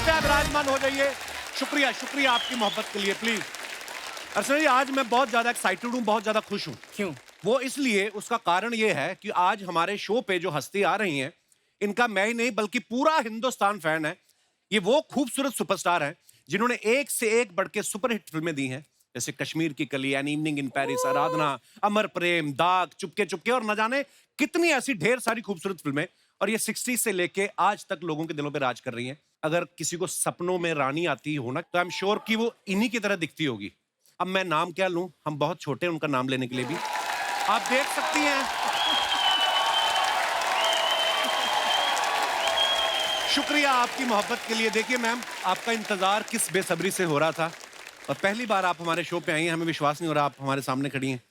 कृपया विराजमान हो जाइए। शुक्रिया, शुक्रिया आपकी मोहब्बत के लिए, प्लीज। अर्चना जी, आज मैं बहुत ज्यादा एक्साइटेड हूँ, बहुत ज्यादा खुश हूँ। क्यों? वो इसलिए, उसका कारण ये है कि आज हमारे शो पे जो हस्ती आ रही हैं, इनका मैं ही नहीं बल्कि पूरा हिंदुस्तान फैन है। ये वो खूबसूरत सुपरस्टार हैं जिन्होंने एक से एक बढ़ के सुपरहिट फिल्में दी हैं, जैसे कश्मीर की कली, एन इवनिंग इन पेरिस, आराधना, अमर प्रेम, दाग, चुपके चुपके और न जाने कितनी ऐसी ढेर सारी खूबसूरत फिल्में। और ये 60 से लेके आज तक लोगों के दिलों पे राज कर रही हैं। अगर किसी को सपनों में रानी आती हो ना, तो आई एम श्योर कि वो इन्हीं की तरह दिखती होगी। अब मैं नाम क्या लूं, हम बहुत छोटे हैं उनका नाम लेने के लिए भी। आप देख सकती हैं। शुक्रिया आपकी मोहब्बत के लिए। देखिए मैम, आपका इंतजार किस बेसब्री से हो रहा था, और पहली बार आप हमारे शो पे आई हैं, हमें विश्वास नहीं हो रहा आप हमारे सामने खड़ी हैं।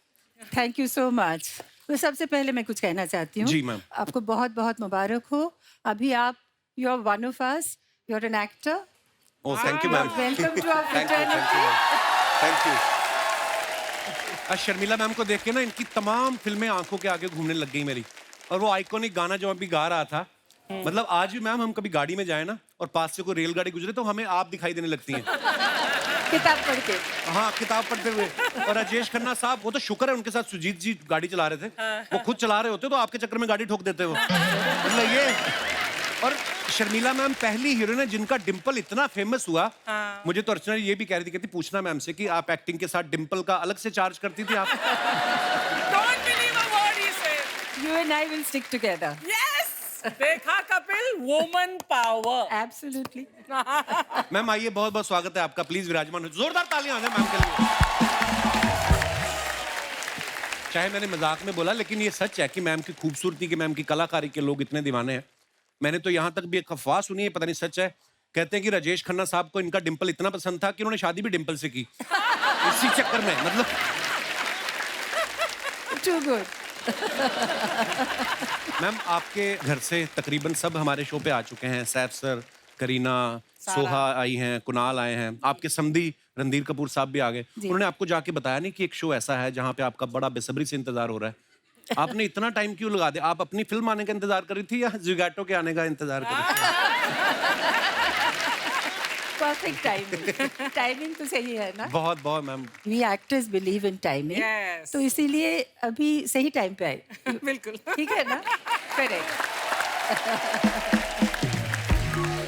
Thank you so much. तो सबसे पहले मैं कुछ कहना चाहती हूँ। जी मैम। आपको बहुत बहुत मुबारक हो। अभी आप, you are one of us, you are an actor. Oh thank you ma'am. Welcome to our thank you, thank fraternity. You, thank you. आज शर्मिला मैम को देख के ना इनकी तमाम फिल्में आंखों के आगे घूमने लग गई मेरी। और वो आइकॉनिक गाना जो अभी गा रहा था, मतलब आज भी मैम हम कभी गाड़ी में जाए ना और पास से कोई रेलगाड़ी गुजरे तो हमें आप दिखाई देने लगती हैं। किताब पढ़ के। हाँ, किताब पढ़ते हुए। और राजेश खन्ना साहब, वो तो शुक्र है उनके साथ सुजीत जी गाड़ी चला रहे थे, वो खुद चला रहे होते तो आपके चक्कर में गाड़ी ठोक देते वो, मतलब ये। और शर्मिला मैम पहली हीरोइन है जिनका डिंपल इतना फेमस हुआ। मुझे तो अर्चना ये भी कह रही थी, कहती पूछना मैम से कि आप एक्टिंग के साथ डिंपल का अलग से चार्ज करती थी आप? Don't believe a word he said. You and I will stick together. Yes. देखा Kapil, woman power. Absolutely. Ma'am आइए, बहुत बहुत स्वागत है आपका, प्लीज विराजमान हो। जोरदार तालियां हो जाए मैम के लिए। चाहे मैंने मजाक में बोला, लेकिन ये सच है कि मैम की खूबसूरती के, मैम की कलाकारी के लोग इतने दीवाने हैं। मैंने तो यहाँ तक भी एक अफवाह सुनी है, पता नहीं सच है, कहते हैं कि राजेश खन्ना साहब को इनका डिंपल इतना पसंद था कि उन्होंने शादी भी डिंपल से की, इसी चक्कर में, मतलब। Too good. मैम आपके घर से तकरीबन सब हमारे शो पे आ चुके हैं। सैफ सर, करीना, सोहा आई हैं, कुणाल आए हैं, आपके समधी रणधीर कपूर साहब भी आ गए। उन्होंने आपको जाके बताया नहीं कि एक शो ऐसा है जहाँ पे आपका बड़ा बेसब्री से इंतजार हो रहा है? आपने इतना टाइम क्यों लगा दिया? आप अपनी फिल्म आने का इंतजार कर रही थी या ज़ुगैटो के आने का इंतजार कर रही थी? Perfect timing. Timing तो सही है ना? बहुत बहुत ma'am. We actors believe in timing. Yes. तो इसीलिए अभी सही टाइम पे आए। बिल्कुल। ठीक है ना? Correct.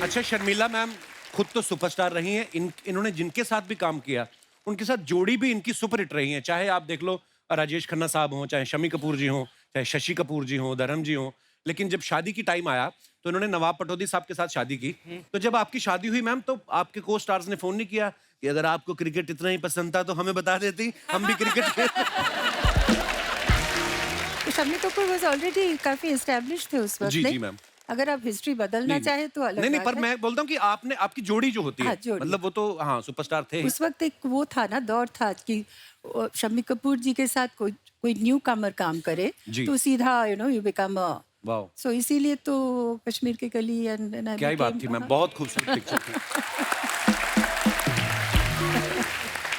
अच्छा शर्मिला मैम खुद तो सुपरस्टार रही हैं, इन्होंने जिनके साथ भी काम किया उनके साथ जोड़ी भी इनकी सुपर हिट रही है। चाहे आप देख लो राजेश खन्ना साहब हों, चाहे शम्मी कपूर जी हों, चाहे शशि कपूर जी हों, धर्म जी हों। लेकिन जब शादी की टाइम आया तो इन्होंने नवाब पटौदी साहब के साथ शादी की। तो जब आपकी शादी हुई मैम, तो आपके को स्टार्स ने फोन नहीं किया कि अगर आपको क्रिकेट इतना ही पसंद था तो हमें बता देती, हम भी cricket. Shammi Kapoor was already काफी established थे उस वक्त। जी नहीं? जी मैम। अगर आप हिस्ट्री बदलना चाहे तो अलग नहीं नहीं, बात पर है। मैं बोलता हूँ कि आपने, आपकी जोड़ी जो होती है, हाँ, जोड़ी। मतलब वो तो हाँ सुपरस्टार थे ही। उस वक्त एक वो था ना, दौर था कि शम्मी कपूर जी के साथ कोई न्यू कमर काम करे जी। तो सीधा यू बिकम वाओ, सो इसीलिए तो कश्मीर की कली एंड क्या ही बात थी मैम, बहुत खूबसूरत पिक्चर थी।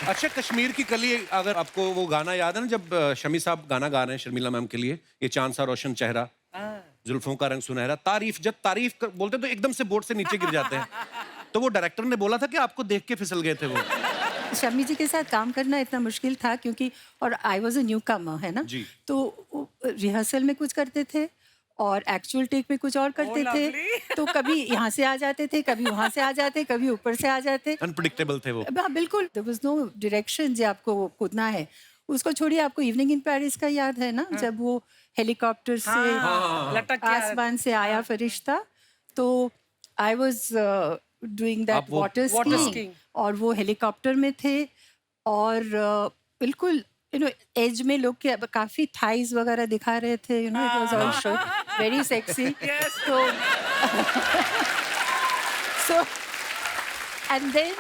अच्छा कश्मीर की कली, अगर आपको वो गाना याद है ना जब शमी साहब गाना गा रहे हैं शर्मिला मैम के लिए, ये चांद सा रोशन चेहरा, जुल्फों का रंग सुनहरा, तारीफ, जब तारीफ बोलते तो एकदम से बोर्ड से नीचे गिर जाते हैं। तो वो डायरेक्टर ने बोला था कि आपको देख के फिसल गए थे वो। शम्मी जी के साथ काम करना इतना मुश्किल था क्योंकि, और आई वॉज अ न्यू कमर, है ना जी। तो रिहर्सल में कुछ करते थे और एक्चुअल टेक में कुछ और करते थे। lovely. तो कभी यहाँ से आ जाते थे, कभी वहाँ से आ जाते, कभी ऊपर से आ जाते। अनप्रिडिक्टेबल थे वो। हाँ बिल्कुल, देयर वाज नो डायरेक्शन जो आपको कूदना है। उसको छोड़िए, आपको इवनिंग इन पेरिस का याद है ना, जब वो हेलीकॉप्टर से लटक के आसमान से आया फरिश्ता, तो आई वाज डूइंग दैट आप वो वाटर water स्कीइंग skiing. और वो हेलीकॉप्टर में थे और बिल्कुल एज में लोग के काफी थाइज वगैरह दिखा रहे थे, it was all show very sexy. Yes. So and then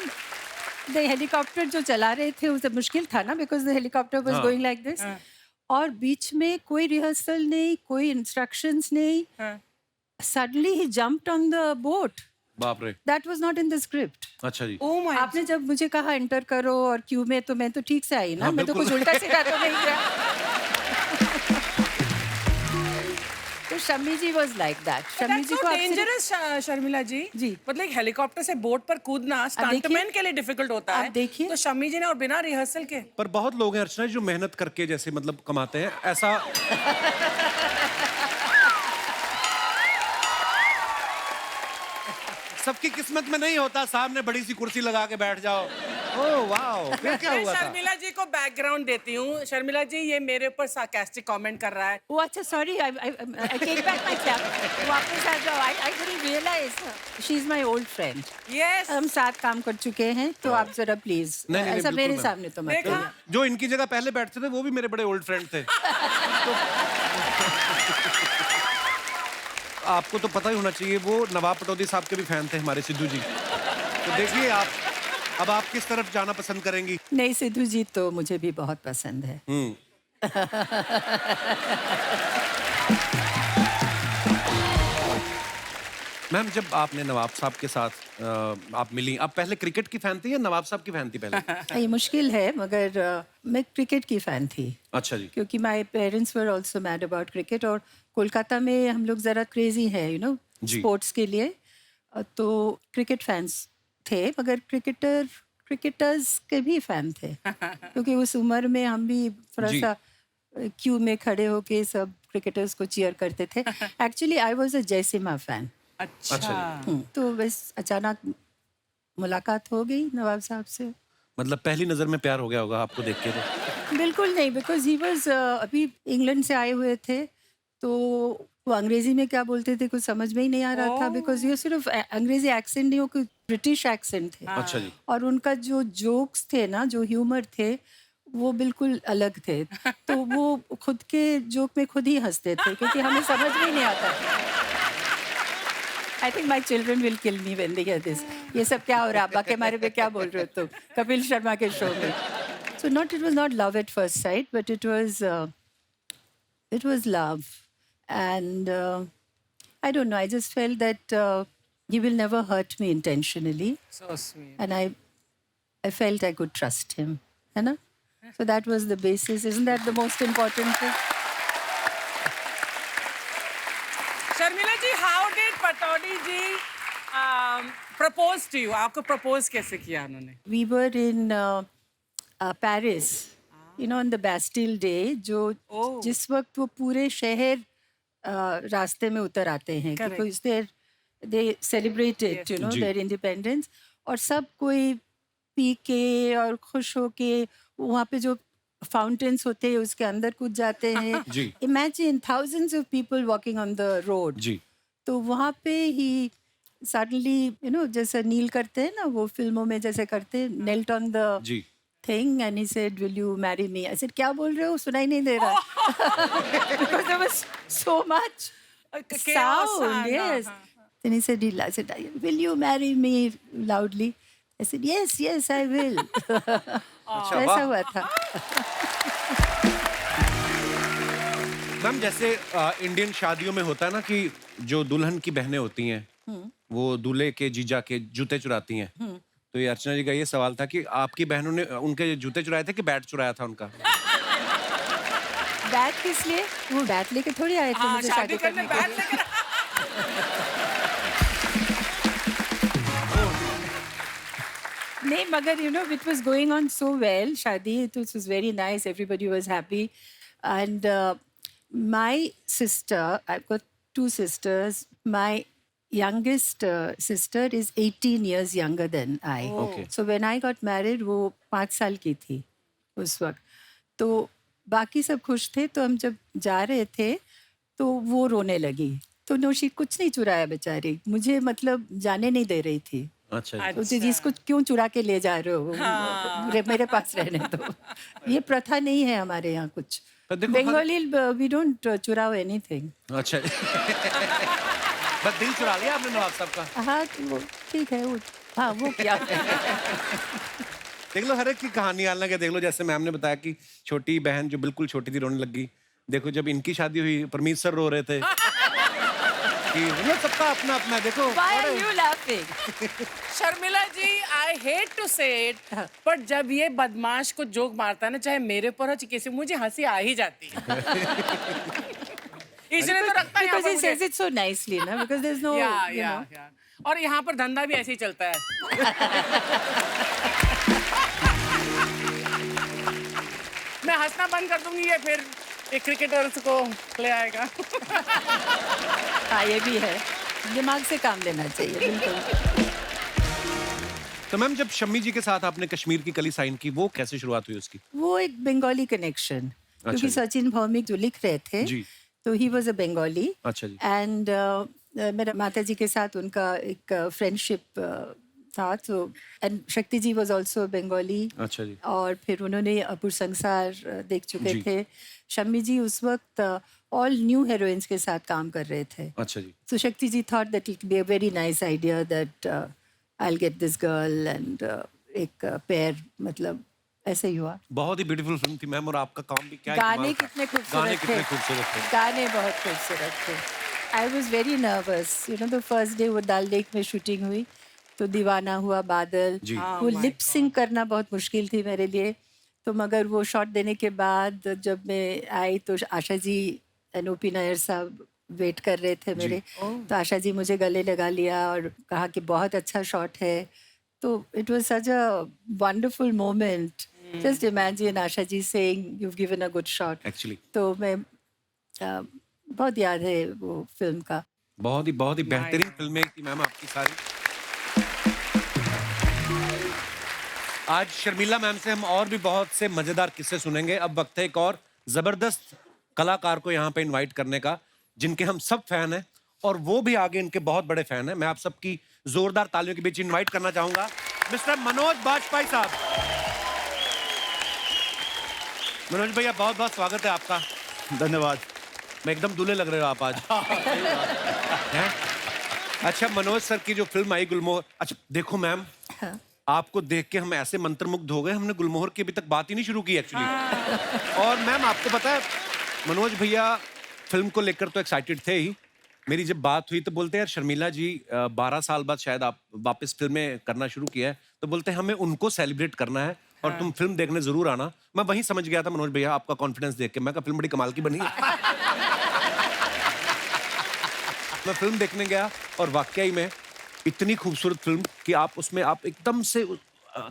the helicopter जो चला रहे थे उसे मुश्किल था ना, because the helicopter was going like this, और बीच में कोई रिहर्सल नहीं, कोई इंस्ट्रक्शंस नहीं, सडनली ही जंप्ड ऑन द बोट। बाप रे। That was not in the script. अच्छा जी। Oh my. आपने जब मुझे कहा एंटर करो और क्यू में, तो मैं तो ठीक से आई ना, हाँ, मैं तो बिल्कुल। कुछ उल्टा सीधा तो नहीं किया। तो तो Shammi ji was like that. Shammi That's ji so को आपसे dangerous, शर्मिला जी। जी। मतलब एक हेलीकॉप्टर से बोट पर कूदना देखिए। स्टंटमैन के लिए डिफिकल्ट होता आप है। देखिए। तो शम्मी जी ने और बिना रिहर्सल के पर बहुत लोग हैं अर्चना जो मेहनत करके जैसे मतलब कमाते हैं ऐसा। सबकी किस्मत में नहीं होता सामने बड़ी सी कुर्सी लगा के बैठ जाओ। ओह वाओ, फिर क्या मैं हुआ था? शर्मिला जी को बैकग्राउंड देती हूँ। शर्मिला जी ये मेरे ऊपर सार्कास्टिक कमेंट कर रहा है। वो अच्छा sorry I take back my clap. वापस आ जाओ। I didn't realise she is my old friend. Yes. हम साथ काम कर चुके हैं तो आप जरा प्लीज नहीं, नहीं, ऐसा बिल्कुल मेरे मैम। सामने तो मत देखा? करिए। जो इनकी जगह पहले बैठते थे वो भी मेरे बड़े ओल्ड फ्रेंड थे। आपको तो पता ही होना चाहिए वो नवाब पटौदी साहब के भी फैन थे हमारे सिद्धू जी। तो देखिए आप अब आप किस तरफ जाना पसंद करेंगी? नहीं सिद्धू जी तो मुझे भी बहुत पसंद है। मैम जब आपने नवाब साहब के साथ आप मिली, आप पहले क्रिकेट की फैन थी या नवाब साहब की फैन थी पहले? ये मुश्किल है मगर मैं क्रिकेट की फैन थी अच्छा जी। क्योंकि my parents were also mad about cricket और कोलकाता में हम लोग ज़रा क्रेजी है जी। स्पोर्ट्स के लिए। तो क्रिकेट फैंस थे मगर क्रिकेटर्स के भी फैन थे क्योंकि उस उम्र में हम भी थोड़ा जी। सा क्यू में खड़े होके सब क्रिकेटर्स को चीयर करते थे। Actually I was a Jaisimha fan. अच्छा। तो बस अचानक मुलाकात हो गई नवाब साहब से। मतलब पहली नजर में प्यार हो गया होगा आपको देख के तो। बिल्कुल नहीं बिकॉज ही वाज अभी इंग्लैंड से आए हुए थे तो वो अंग्रेजी में क्या बोलते थे कुछ समझ में ही नहीं आ रहा था बिकॉज ये सिर्फ अंग्रेजी एक्सेंट नहीं वो कोई ब्रिटिश एक्सेंट थे। अच्छा जी। और उनका जो जोक्स थे ना जो ह्यूमर थे वो बिल्कुल अलग थे। तो वो खुद के जोक में खुद ही हंसते थे क्योंकि हमें समझ में ही नहीं आता। I think my children will kill me when they hear this. ये सब क्या हो रहा है अब्बा के बारे में क्या बोल रहे हो तुम कपिल शर्मा के शो में। So not it was not love at first sight but it was love and I don't know I just felt that he will never hurt me intentionally So sweet. and I felt I could trust him है ना। So that was the basis. Isn't that the most important thing? Sharmila ji, how did Pataudi ji propose to you? आपको propose कैसे किया उन्होंने? We were in Paris, on the Bastille Day, जिस वक्त वो पूरे शहर रास्ते में उतर आते हैं Correct. because they celebrated, Yes. Ji. their independence और सब कोई पी के और खुश होके वहाँ पे जो फाउंटेन्स होते हैं उसके अंदर कूद जाते हैं। जी। Imagine thousands of people walking on the road. जी। तो वहाँ पे ही सडनली जैसे नील करते हैं ना वो फिल्मों में जैसे करते हैं knelt on the ji. thing and he said will you marry me? I said क्या बोल रहे हो सुनाई नहीं दे रहा because there was so much sound. Yes. Then he said I said will you marry me loudly? I said yes I will. तो ऐसा हुआ था। मैम जैसे इंडियन शादियों में होता है ना कि जो दुल्हन की बहनें होती हैं वो दूल्हे के जीजा के जूते चुराती हैं। तो ये अर्चना जी का ये सवाल था कि आपकी बहनों ने उनके जूते चुराए थे कि बैट चुराया था उनका? बैट किस लिए? वो बैट लेके थोड़ी आए थे मुझे शादी करने के बैठ लिए। लेकर नहीं मगर it was going on so well शादी it was very nice everybody was happy and my sister I've got two sisters my youngest sister is 18 years younger than I. Okay. So when I got married वो 5 साल की थी उस वक्त। तो बाकी सब खुश थे तो हम जब जा रहे थे तो वो रोने लगी तो नौशी कुछ नहीं चुराया बेचारी मुझे मतलब जाने नहीं दे रही थी। अच्छा जी। तो जिसको क्यों चुरा के ले जा रहे हो मेरे पास रहने दो। ये प्रथा नहीं है हमारे यहाँ कुछ। पर देखो बंगाली वी डोंट चुराओ एनीथिंग। अच्छा बस दिल चुरा लिया आपने नवाब साहब का। हाँ वो ठीक है वो हाँ वो क्या देख लो हर एक की कहानी अलग है। देख लो जैसे मैम ने बताया कि छोटी बहन जो बिल्कुल छोटी थी रोने लगी। देखो जब इनकी शादी हुई परमीत सर रो रहे थे कि मतलब सबका अपना अपना। देखो Why are you laughing? Sharmila ji I hate to say it पर जब ये बदमाश को जोक मारता है ना चाहे मेरे पर हो चाहे किसी मुझे हंसी आ ही जाती है। इसलिए तो रखता है यहाँ Because पर he मुझे। says it so nicely, ना? Because there's no, या you know. या और यहाँ पर धंधा भी ऐसे ही चलता है। मैं हंसना बंद कर दूंगी ये फिर एक क्रिकेटर्स को ले आएगा। हाँ, ये भी है। दिमाग से काम लेना चाहिए, बिल्कुल। तो मैम जब शम्मी जी के साथ आपने कश्मीर की कली साइन की, वो कैसे शुरुआत हुई उसकी? वो एक बंगाली कनेक्शन, क्योंकि जी। सचिन भौमिक जो लिख रहे थे, जी। तो ही वॉज अ बंगाली। अच्छा जी। एंड मेरा माता जी के साथ उनका एक फ्रेंडशिप था, तो एंड शक्ति जी वॉज ऑल्सो बंगाली। अच्छा जी। और फिर उन्होंने अपुर संसार देख चुके जी। थे। शम्मी जी उस वक्त ऑल न्यू हीरोइंस के साथ काम कर रहे थे। अच्छा जी। So Shakti ji thought that it would be a very nice idea that I'll get this girl and एक pair, मतलब ऐसे ही हुआ। बहुत ही ब्यूटीफुल फिल्म थी मैम, और आपका काम भी क्या ही गाने कमाल था। कितने खूबसूरत गाने थे। कितने खूबसूरत थे। गाने बहुत खूबसूरत थे। I was very nervous, you know, the first day वो डल लेक में शूटिंग हुई, तो दीवाना हुआ बादल, जी। वो लिप सिंक करना बहुत मुश्किल थी मेरे लिए। तो मगर वो शॉट देने के बाद जब मैं आई तो आशा जी एंड ओपी नायर साहब वेट कर रहे थे मेरे। तो आशा जी मुझे गले लगा लिया और कहा कि बहुत अच्छा शॉट है। तो it was such a wonderful moment. Just imagine Asha ji saying you have given a good shot. Actually तो मैं बहुत याद है वो फिल्म का। बहुत ही बेहतरीन फिल्में थी मैम आपकी सारी। आज शर्मिला मैम से हम और भी बहुत से मजेदार किस्से सुनेंगे। अब वक्त है एक और जबरदस्त कलाकार को यहाँ पे इनवाइट करने का, जिनके हम सब फैन हैं, और वो भी आगे इनके बहुत बड़े फैन हैं। मैं आप सबकी जोरदार तालियों के बीच इनवाइट करना चाहूंगा मिस्टर मनोज बाजपेयी साहब। मनोज भैया बहुत बहुत स्वागत है आपका। धन्यवाद। मैं एकदम दूल्हे लग रहे हो आप आज। हैं? अच्छा मनोज सर की जो फिल्म आई गुलमोहर, अच्छा देखो मैम, हाँ। आपको देख के हम ऐसे मंत्रमुग्ध हो गए, हमने गुलमोहर की अभी तक बात ही नहीं शुरू की एक्चुअली। और मैम आपको पता है मनोज भैया फिल्म को लेकर तो एक्साइटेड थे ही। मेरी जब बात हुई तो बोलते यार शर्मिला जी 12 साल बाद शायद आप वापस फिल्में करना शुरू किया है, तो बोलते हमें उनको सेलिब्रेट करना है और तुम फिल्म देखने जरूर आना। मैं वहीं समझ गया था मनोज भैया आपका कॉन्फिडेंस देख के, मैं कहा फिल्म बड़ी कमाल की बनी है। मैं फिल्म देखने गया और वाकई में इतनी खूबसूरत फिल्म कि आप उसमें आप एकदम से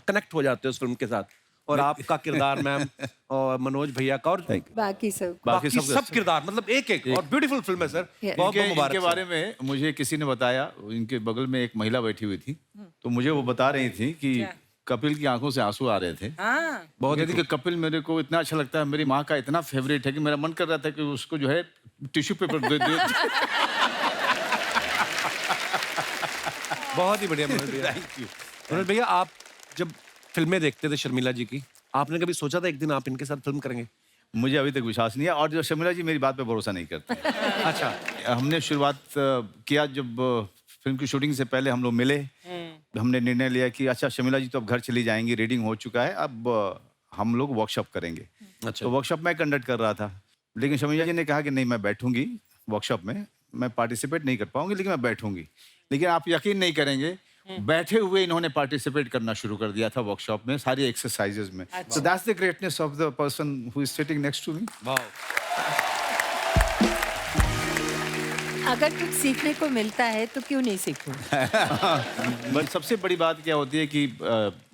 कनेक्ट हो जाते हो उस फिल्म के साथ। और आपका किरदार मैम और मनोज भैया का और बाकी सब बाकी बाकी सब किरदार मतलब एक और ब्यूटीफुल फिल्म है सर। Yeah. बहुत बहुत इनके मुबारक सर। बारे में मुझे किसी ने बताया, इनके बगल में एक महिला बैठी हुई थी, तो मुझे वो बता रही थी कि कपिल की आंखों से आंसू आ रहे थे। हाँ बहुत कहती कि कपिल मेरे को इतना अच्छा लगता है, मेरी माँ का इतना फेवरेट है कि मेरा मन कर रहा था कि उसको जो है टिश्यू पेपर दे दे। बहुत ही बढ़िया मनोज भैया। Thank you. मनोज भैया आप जब फिल्में देखते थे शर्मिला जी की, आपने कभी सोचा था एक दिन आप इनके साथ फिल्म करेंगे? मुझे अभी तक विश्वास नहीं है, और जो शर्मिला जी मेरी बात पे भरोसा नहीं करती। अच्छा हमने शुरुआत किया जब फिल्म की शूटिंग से पहले हम लोग मिले। हमने निर्णय लिया कि अच्छा शर्मिला जी तो अब घर चली जाएंगी, रीडिंग हो चुका है, अब हम लोग वर्कशॉप करेंगे। अच्छा तो वर्कशॉप मैं कंडक्ट कर रहा था, लेकिन शर्मिला जी ने कहा कि नहीं मैं बैठूंगी वर्कशॉप में, मैं पार्टिसिपेट नहीं कर पाऊंगी लेकिन मैं बैठूंगी। लेकिन आप यकीन नहीं करेंगे, बैठे हुए इन्होंने पार्टिसिपेट करना शुरू कर दिया था वर्कशॉप में, सारी एक्सरसाइजेज में। So that's the greatness of the person who is sitting next to me. वाह। अगर कुछ सीखने को मिलता है तो क्यों नहीं सीखूं? बट सबसे बड़ी बात क्या होती है कि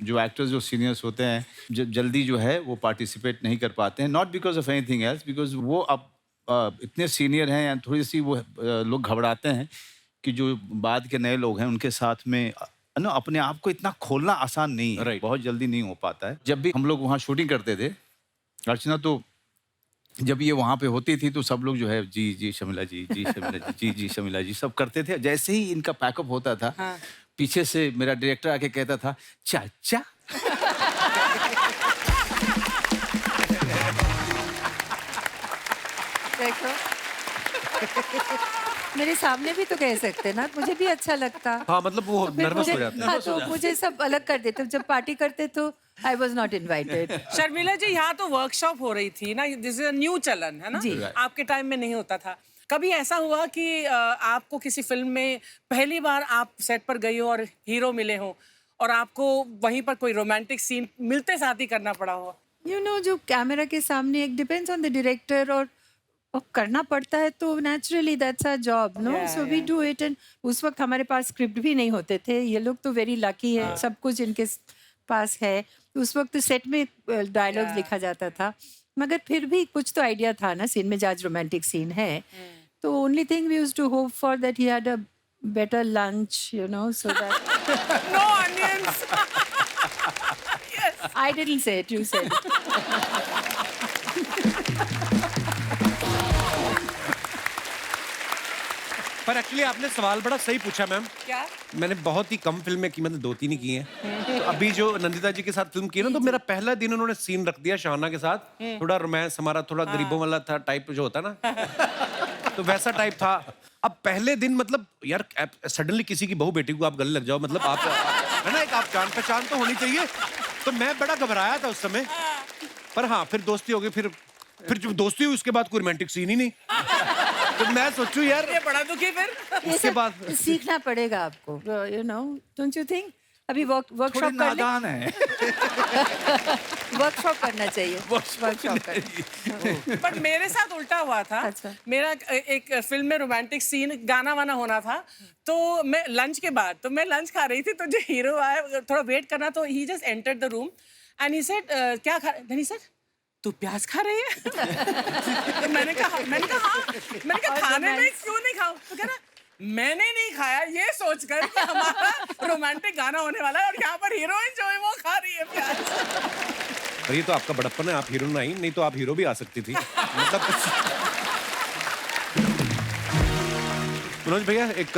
जो एक्टर्स जो सीनियर्स होते हैं जल्दी जो है वो पार्टिसिपेट नहीं कर पाते हैं, not because of anything else, because वो अब इतने सीनियर हैं या थोड़ी सी वो लोग घबराते हैं कि जो बाद के नए लोग हैं उनके साथ में ना अपने आप को इतना खोलना आसान नहीं है। Right. बहुत जल्दी नहीं हो पाता है। जब भी हम लोग वहाँ शूटिंग करते थे अर्चना, तो जब ये वहाँ पे होती थी तो सब लोग जो है जी जी शर्मिला जी, जी शर्मिला जी, जी जी शर्मिला जी सब करते थे। जैसे ही इनका पैकअप होता था, पीछे से मेरा डायरेक्टर आके कहता था चाचा। देखो मेरे सामने भी तो कह सकते ना, मुझे भी अच्छा लगता। हाँ मतलब वो तो फिर नर्वस हो मुझे- जाते हैं। हाँ, तो मुझे सब अलग कर देते। जब पार्टी करते तो I was not invited. Sharmila ji यहाँ तो वर्कशॉप हो रही थी ना, दिस इज अ न्यू चलन है ना, जी। आपके टाइम में नहीं होता था। कभी ऐसा हुआ कि आपको किसी फिल्म में पहली बार आप सेट पर गई हो और हीरो मिले हो और आपको वहीं पर कोई रोमांटिक सीन मिलते साथ ही करना पड़ा हो? यू नो जो कैमरा के सामने एक डिपेंड्स ऑन द डायरेक्टर और और करना पड़ता है तो naturally that's our job no Yeah, so we yeah. Do it and उस वक्त हमारे पास स्क्रिप्ट भी नहीं होते थे ये लोग तो वेरी लकी है सब कुछ इनके पास है उस वक्त सेट में डायलॉग्स Yeah. लिखा जाता था मगर फिर भी कुछ तो आइडिया था ना सीन में जो आज रोमांटिक सीन है तो only thing we used to hope for that he had a better lunch you know so that No onions. Yes. I didn't say it you said it. पर actually आपने सवाल बड़ा सही पूछा मैम क्या? मैंने बहुत ही कम फिल्में की मैंने 2-3 ही की हैं तो अभी जो नंदिता जी के साथ फिल्म की है ना तो मेरा पहला दिन उन्होंने सीन रख दिया शाहना के साथ थोड़ा रोमांस हमारा थोड़ा गरीबों वाला था टाइप जो होता है ना तो वैसा टाइप था अब पहले दिन मतलब यार सडनली किसी की बहू बेटी को आप गले लग जाओ मतलब आप है ना एक आप जान पहचान तो होनी चाहिए तो मैं बड़ा घबराया था उस समय पर हाँ फिर दोस्ती हो गई फिर जब दोस्ती हुई उसके बाद कोई रोमांटिक सीन ही नहीं तो मैं सोचूं यार ये बड़ा दुखी फिर। ये उसके सब बाद सीखना पड़ेगा आपको you know don't you think अभी थोड़ी वर्कशॉप कर ले नादान है वर्कशॉप करना चाहिए वर्कशॉप कर पर मेरे साथ उल्टा हुआ था। अच्छा। मेरा एक फिल्म में रोमांटिक सीन गाना वाना होना था तो मैं लंच के बाद तो मैं लंच खा रही थी तो जो हीरो आया थोड़ा वेट करना तो he just entered the room and he said क्या खा नहीं सर तू प्याज खा रही है तो मैंने कहा हाँ मैंने कहा खाने में क्यों नहीं खाऊं तो कह रहा मैंने नहीं खाया ये सोचकर कि हमारा रोमांटिक गाना होने वाला है और यहाँ पर हीरोइन जो है वो खा रही है प्याज। और ये तो आपका बड़प्पन है आप हीरो नहीं नहीं तो आप हीरो भी आ सकती थी मतलब मनोज भैया एक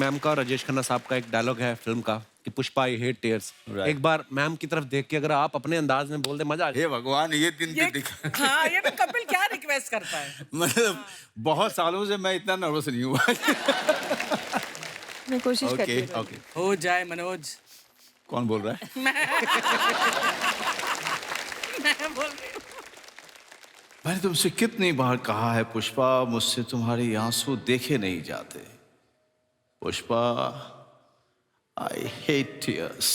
मैम का राजेश खन्ना साहब का एक डायलॉग है फिल्म का कि Pushpa I hate tears Right. एक बार मैम की तरफ देख के अगर आप अपने अंदाज में बोल दे मजा आ जाए हे भगवान ये दिन ये भी दिखा हाँ ये तो कपिल क्या रिक्वेस्ट करता है। मतलब बहुत सालों से मैं इतना नर्वस नहीं हुआ मैं कोशिश करती ओके हूँ ओके हो जाए मनोज। कौन बोल रहा है मैं बोल रही हूँ। मैंने तुमसे कितनी बार कहा है पुष्पा मुझसे तुम्हारे आंसू देखे नहीं जाते पुष्पा आई हेट टीयर्स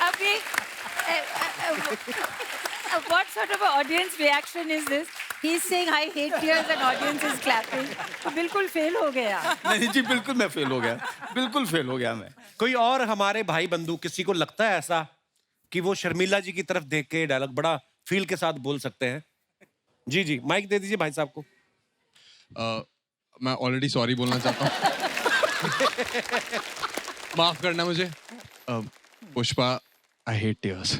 अब ये what sort of a audience reaction is this? He's saying I hate tears and audience is clapping. तो बिल्कुल फेल हो गया। नहीं जी बिल्कुल मैं फेल हो गया बिल्कुल फेल हो गया मैं कोई और हमारे भाई बंधु किसी को लगता है ऐसा कि वो शर्मिला जी की तरफ देख के डायलॉग बड़ा फील के साथ बोल सकते हैं जी जी माइक दे दीजिए भाई साहब को मैं ऑलरेडी सॉरी बोलना चाहता हूँ माफ करना मुझे Pushpa I hate tears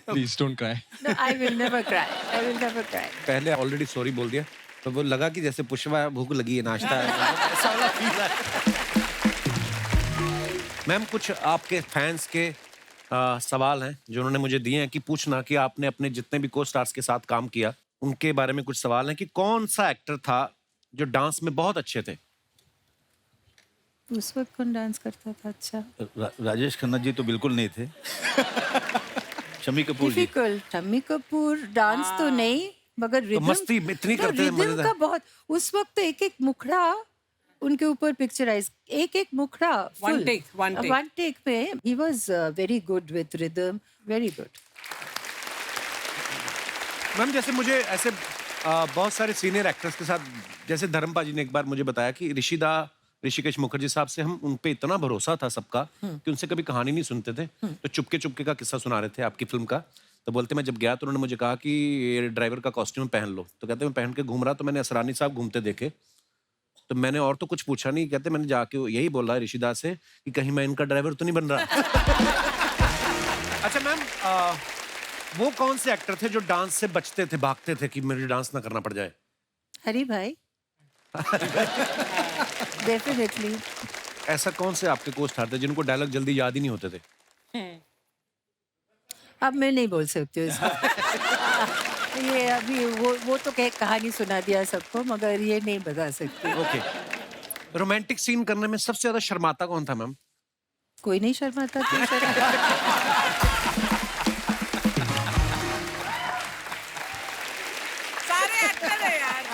please don't cry No, I will never cry. I will never cry. पहले ऑलरेडी सॉरी बोल दिया तो वो लगा कि जैसे पुष्पा भूख लगी है नाश्ता है ऐसा वाला फील है मैम कुछ आपके फैंस के सवाल हैं जो उन्होंने मुझे दिए हैं कि पूछना कि आपने अपने जितने भी को स्टार्स के साथ काम किया उनके बारे में कुछ सवाल हैं कि कौन सा एक्टर था जो डांस में बहुत अच्छे थे उस वक्त कौन डांस करता था अच्छा राजेश खन्ना जी तो बिल्कुल नहीं थे शम्मी कपूर जी डिफिकल्ट शम्मी कपूर डांस तो नहीं मगर रिदम मस्ती इतनी करते थे, रिदम मजेदार। का बहुत उस वक्त तो एक एक मुखड़ा उनके ऊपर पिक्चराइज एक एक मुखड़ा One take. वन टेक पे he was very good with rhythm very good ma'am जैसे मुझे ऐसे बहुत सारे सीनियर एक्टर्स के साथ जैसे धर्मपा जी ने एक बार मुझे बताया कि ऋषिकेश मुखर्जी साहब से हम उन पे इतना भरोसा था सबका कि उनसे कभी कहानी नहीं सुनते थे तो चुपके चुपके का किस्सा सुना रहे थे आपकी फिल्म का तो बोलते मैं जब गया तो उन्होंने मुझे कहा कि ये ड्राइवर का कॉस्ट्यूम पहन लो तो कहते मैं पहन के घूम रहा तो मैंने असरानी साहब घूमते देखे तो मैंने और तो कुछ पूछा नहीं कहते मैंने जाके यही बोला ऋषिदास से कि कहीं मैं इनका ड्राइवर तो नहीं बन रहा अच्छा मैम वो कौन से एक्टर थे जो डांस से बचते थे भागते थे कि मुझे डांस ना करना पड़ जाए हरी भाई डेफिनेटली ऐसा कौन से आपके को स्टार थे जिनको डायलॉग जल्दी याद ही नहीं होते थे अब मैं नहीं बोल सकती हूँ इसको। ये अभी वो तो कहानी सुना दिया सबको मगर ये नहीं बता सकती ओके रोमांटिक सीन करने में सबसे ज्यादा शर्माता कौन था मैम कोई नहीं शर्माता क्यों शर्माता सारे एक्टर है यार।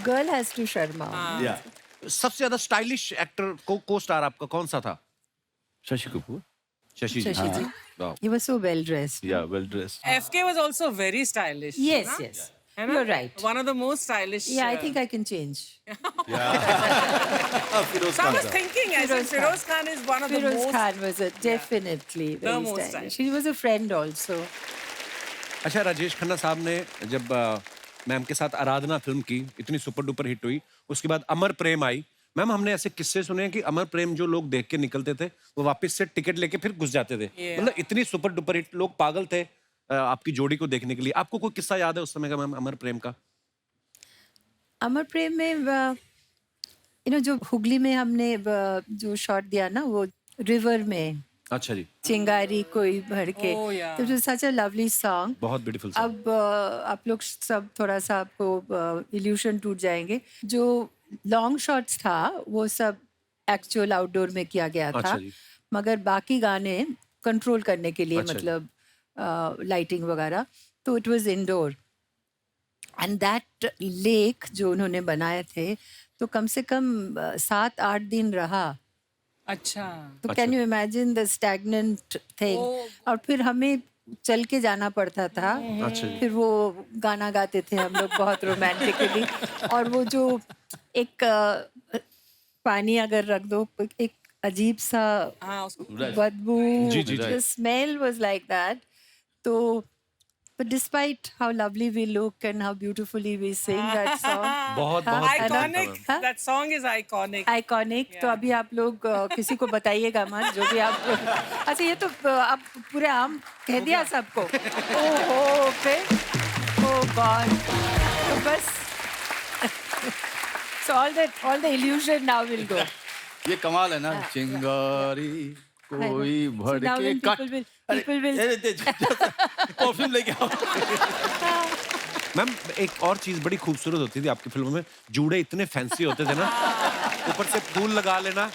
गर्ल हैज टू शर्मा या सबसे ज्यादा स्टाइलिश एक्टर को स्टार आपका कौन सा था शशि कपूर शशि जी। शशि जी, Wow. he was so well dressed. Yeah, well dressed. FK was also very stylish. Yes, है ना? yes. है ना? You're right. One of the most stylish. Yeah, I think I can change. Firoz So I Khan was sir. thinking, I said Feroz Feroz Khan. Khan is one of the Feroz most. Khan was definitely The very most stylish. stylish. He was a friend also. अच्छा, राजेश खन्ना साहब ने जब ma'am के साथ आराधना film की, इतनी super duper hit हुई, उसके बाद अमर प्रेम आई। मैम, हमने ऐसे किस्से सुने हैं कि अमर प्रेम जो लोग देख के निकलते थे, वो वापस से टिकट लेके फिर घुस जाते थे। Yeah. मतलब इतनी सुपर डुपर हिट, लोग पागल थे आपकी जोड़ी को देखने के लिए। आपको कोई किस्सा याद है उस समय का मैम, अमर प्रेम का? अमर प्रेम में जो हुगली में हमने जो शॉट दिया ना, वो रिवर में अच्छा जी, चिंगारी कोई भर के, Oh, yeah. तो सच अ लवली सॉन्ग। बहुत ब्यूटीफुल। अब आप लोग सब थोड़ा सा आपको इल्यूशन टूट जाएंगे। जो लॉन्ग शॉट्स था वो सब एक्चुअल आउटडोर में किया गया था, अच्छा जी। मगर बाकी गाने कंट्रोल करने के लिए, अच्छा जी। मतलब लाइटिंग वगैरह, तो it was indoor. And that lake जो उन्होंने बनाए थे, तो कम से कम 7-8 दिन रहा। अच्छा. तो can you imagine the stagnant thing. और फिर हमें चल के जाना पड़ता था। अच्छा जी। फिर वो गाना गाते थे हम लोग बहुत रोमांटिकली। और वो जो एक पानी अगर रख दो, एक अजीब सा हाँ, उसको बदबू, जी, जी, जी। the smell was like that. तो but despite how lovely we look and how beautifully we sing that song, बहुत बहुत iconic. हाँ? That song is iconic. Iconic. तो अभी आप लोग किसी को बताइएगा मत, जो भी आप अच्छा, ये तो आप पूरे आम कह दिया सबको। ओहो, फिर ओ गॉड, तो बस so all the illusion now will go. ये कमाल है ना, चिंगारी कोई भर So now के when cut. people will perfume लेके आओ। मैम, एक और चीज बड़ी खूबसूरत होती थी आपकी फिल्मों में, जूड़े इतने फैंसी होते थे ना, ऊपर से फूल लगा लेना,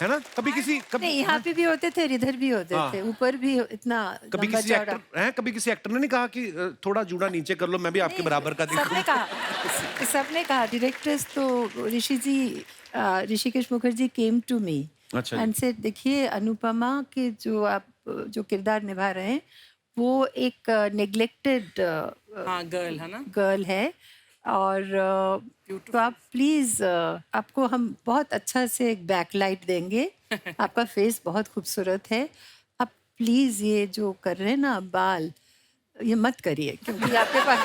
है ना? कभी नहीं, यहाँ पे भी होते थे, इधर भी होते हाँ। थे, ऊपर भी इतना कभी लंबा किसी चौड़ा। एक्टर हैं, कभी किसी एक्टर ने नहीं कहा कि थोड़ा जूड़ा नीचे कर लो, मैं भी आपके बराबर का सबने दिखूं? कहा, सबने कहा। डायरेक्टर्स तो Rishikesh Mukherjee came to me अच्छा जी। एंड सेड, देखिए अनुपमा के जो किरदार निभा रहे हैं, वो एक नेग्लेक्टेड हाँ, गर्ल है ना. गर्ल है, और तो आप प्लीज, आपको हम बहुत अच्छा से एक बैकलाइट देंगे। आपका फेस बहुत खूबसूरत है, आप प्लीज ये जो कर रहे हैं ना बाल, ये मत करिए, क्योंकि आपके पास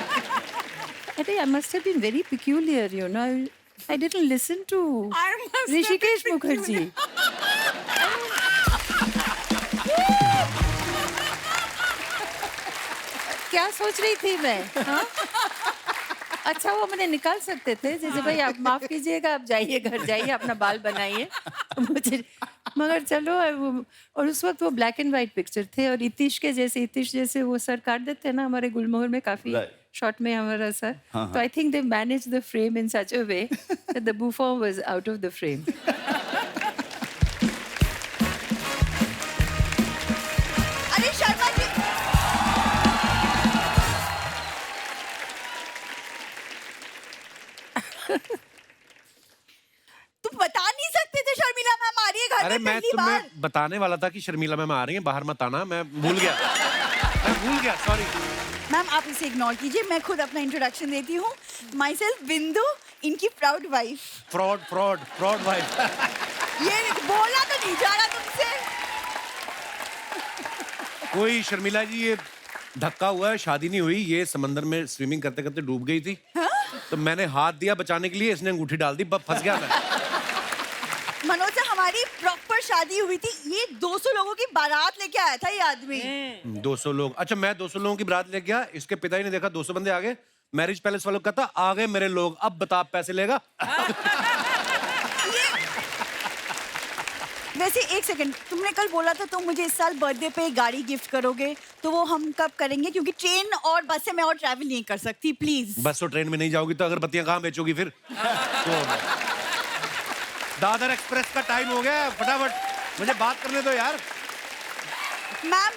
अरे I must have been very peculiar, you know, I didn't listen to I must have Rishikesh been Mukherjee. क्या सोच रही थी मैं, हाँ? अच्छा, वो मैंने निकाल सकते थे, जैसे भाई आप माफ कीजिएगा, आप जाइए, घर जाइए, अपना बाल बनाइए मुझे, मगर चलो और उस वक्त वो ब्लैक एंड व्हाइट पिक्चर थे, और इतिश जैसे वो सर काट देते हैं ना, हमारे गुलमोहर में काफी शॉर्ट में हमारा सर, तो I think they manage the frame in such a way that the boom form was out of the frame. अरे शर्मा जी, तुम बता नहीं सकते थे शर्मिला मैम आ रही है घर अरे में मैं पहली बार? तुम्हें बताने वाला था कि शर्मिला मैम आ रही हैं, बाहर मत आना, मैं भूल गया, सॉरी। मैम आप इसे इग्नोर कीजिए, मैं खुद अपना इंट्रोडक्शन देती हूँ। माई सेल्फ बिंदु, इनकी प्राउड वाइफ। Fraud wife. ये बोला तो नहीं जा रहा तुमसे। कोई शर्मिला जी, ये धक्का हुआ है, शादी नहीं हुई, ये समंदर में स्विमिंग करते करते डूब गई थी, तो मैंने हाथ दिया बचाने के लिए, इसने अंगूठी डाल दी, बस फंस गया मैं। मनोज से हमारी प्रॉपर शादी हुई थी, ये 200 लोगों की बारात लेके आया था ये आदमी। 200 लोग, अच्छा मैं 200 लोगों की बारात लेके गया, इसके पिता ही ने देखा 200 बंदे आ गए, मैरिज पैलेस वालों को कहता आ गए मेरे लोग, अब बता आप पैसे लेगा? वैसे एक सेकंड, तुमने कल बोला था तुम मुझे इस साल बर्थडे पे एक गाड़ी गिफ्ट करोगे, तो वो हम कब करेंगे? क्योंकि ट्रेन और बस से मैं और ट्रैवल नहीं कर सकती, प्लीज। बस और ट्रेन में नहीं जाओगी तो अगरबत्तियां कहाँ बेचोगी फिर? तो दादर एक्सप्रेस का टाइम हो गया, फटाफट मुझे बात करने दो यार। मैम,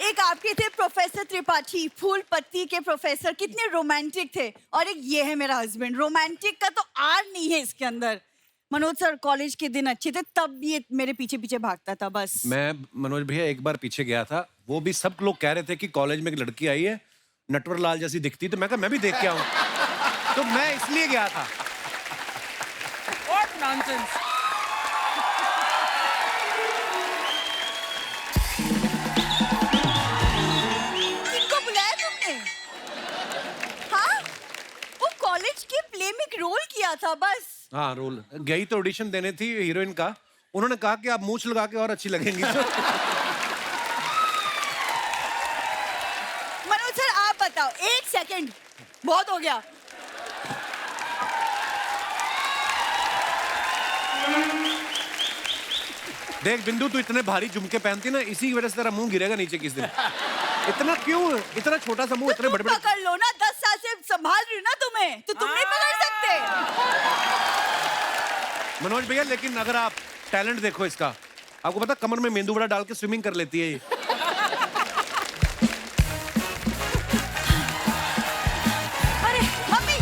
एक आपके थे प्रोफेसर त्रिपाठी, फूल पत्ती के प्रोफेसर, कितने रोमांटिक थे, और एक ये है मेरा हस्बैंड, रोमांटिक का तो आर नहीं है इसके अंदर। मनोज सर कॉलेज के दिन अच्छे थे, तब ये मेरे पीछे पीछे भागता था बस। मैं मनोज भैया एक बार पीछे गया था, वो भी सब लोग कह रहे थे कि कॉलेज में एक लड़की आई है नटवर लाल जैसी दिखती, तो मैं कहा मैं भी देख के आऊं। तो मैं इसलिए गया था। What nonsense! किनको बुलाया तुमने? हाँ, वो कॉलेज के प्ले में एक रोल किया था बस। हाँ, रोल गई तो ऑडिशन देने थी हीरोइन का, उन्होंने कहा कि आप मूंछ लगा के और अच्छी लगेंगी। मनोज सर आप बताओ, 1 सेकंड बहुत हो गया। देख बिंदु, तू इतने भारी झुमके पहनती ना, इसी की वजह से तेरा मुंह गिरेगा नीचे किस दिन। इतना क्यों, इतना छोटा सा मुंह, इतने तो बड़े तुम बड़े। पकड़ लो ना, 10 साल से संभाल रही हूँ ना तुम्हें, तो तुम नहीं पकड़ सकते। मनोज भैया, लेकिन अगर आप टैलेंट देखो इसका, आपको पता कमर में मेंदू वड़ा डाल के स्विमिंग कर लेती है ये। अरे मम्मी,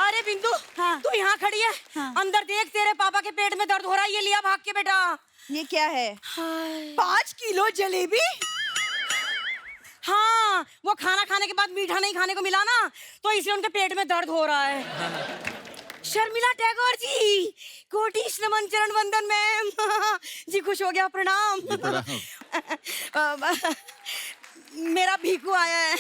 अरे बिंदु, हाँ। तू यहाँ खड़ी है, हाँ। अंदर देख, तेरे पापा के पेट में दर्द हो रहा है, ये लिया भाग के बेटा। ये क्या है? 5 किलो जलेबी? हाँ, वो खाना खाने के बाद मीठा नहीं खाने को मिला ना, तो इसलिए उनके पेट में दर्द हो रहा है। शर्मिला टैगोर जी, कोटिश नमन, चरण वंदन मैम। जी खुश हो गया, प्रणाम। मेरा भीखू आया है।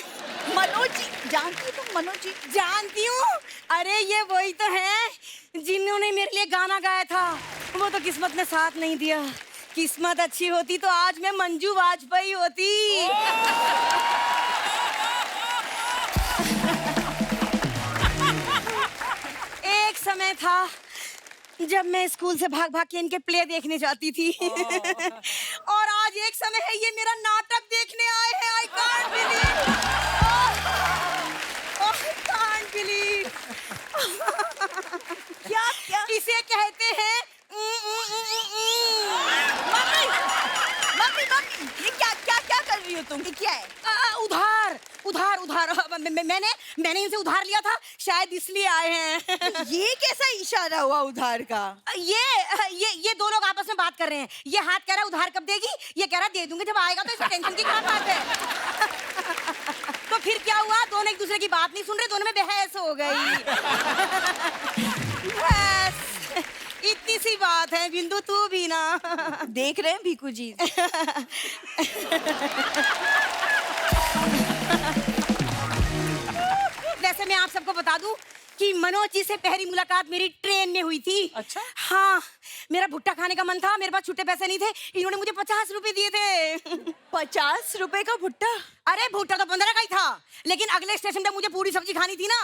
मनोज जी, जानती हो तुम मनोज जी? जानती हूँ, अरे ये वही तो है जिन्होंने मेरे लिए गाना गाया था, वो तो किस्मत ने साथ नहीं दिया। किस्मत अच्छी होती तो आज मैं मंजू वाजपेयी होती। एक समय था जब मैं स्कूल से भाग भाग के इनके प्ले देखने जाती थी। और आज एक समय है ये मेरा नाटक देखने आए हैं। I can't believe, I can't believe. क्या क्या? इसे कहते हैं मम्मी, मम्मी, मम्मी, ये क्या क्या क्या कर रही हो तुम? ये क्या है? उधार उधार उधार। मैंने इनसे उधार लिया था, शायद इसलिए आए हैं। ये कैसा इशारा हुआ उधार का? ये दो लोग आपस में बात कर रहे हैं। ये हाथ कह रहा है उधार कब देगी, ये कह रहा है दे दूंगी जब आएगा। तो इसमें टेंशन की क्या बात है? तो फिर क्या हुआ, दोनों एक दूसरे की बात नहीं सुन रहे, दोनों में बहस हो गई। बस इतनी सी बात है। बिंदु तू भी ना देख रहे हैं भीखू जी? वैसे मैं आप सबको बता दूं कि मनोज जी से पहली मुलाकात मेरी ट्रेन में हुई थी। अच्छा? हाँ, मेरा भुट्टा खाने का मन था, मेरे पास छुट्टे पैसे नहीं थे, इन्होंने मुझे 50 रुपए दिए थे। 50 रुपए का भुट्टा? अरे भुट्टा तो 15 का ही था, लेकिन अगले स्टेशन पे मुझे पूरी सब्जी खानी थी ना।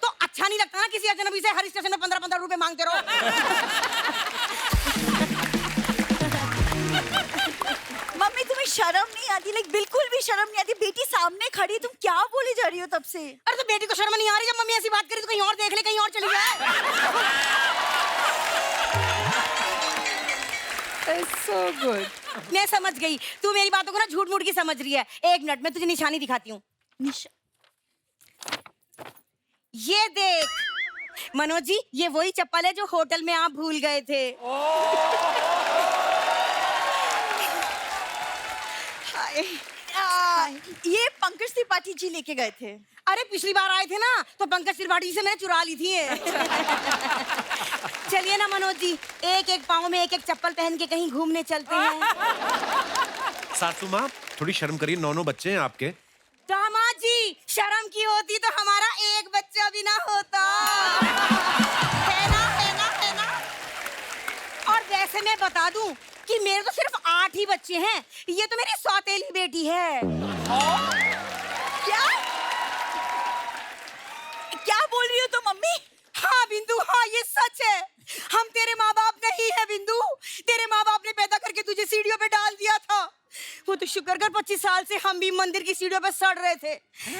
तो अच्छा नहीं लगता ना किसी अजनबी से हर स्टेशन में 15-15 रुपए मांगते रहो। मम्मी तुम्हें शर्म नहीं आती? लाइक बिल्कुल भी शर्म नहीं आती? बेटी सामने खड़ी, तुम क्या बोली जा रही हो तब से? अरे तो बेटी को शर्म नहीं आ रही जब मम्मी ऐसी बात करी तो कहीं और देख ले, कहीं और चली जाए। so good. मैं समझ गई, तू मेरी बातों को ना झूठ मूठ की समझ रही है। एक मिनट में तुझे निशानी दिखाती हूँ। ये देख मनोज जी, ये वही चप्पल है जो होटल में आप भूल गए थे। ये पंकज त्रिपाठी जी लेके गए थे। अरे पिछली बार आए थे ना, तो पंकज त्रिपाठी से मैंने चुरा ली थी। चलिए ना मनोज जी, एक एक पाँव में एक एक चप्पल पहन के कहीं घूमने चलते हैं। सासू माँ, थोड़ी शर्म करिए, 9 बच्चे हैं आपके। दामाद जी, शर्म की होती तो हमारा एक बच्चा भी ना होता। है ना, है ना, है ना। और वैसे मैं बता दूं कि मेरे तो सिर्फ 8 ही बच्चे हैं, ये तो मेरी सौतेली बेटी है। क्या क्या बोल रही हो तुम मम्मी? हाँ बिंदु, हाँ ये सच है। हम तेरे माँ बाप नहीं है बिंदु। तेरे माँ बाप ने पैदा करके तुझे सीढ़ियों पे डाल दिया था। वो तो शुक्र कर 25 साल से हम भी मंदिर की सीढ़ियों पे सड़ रहे थे।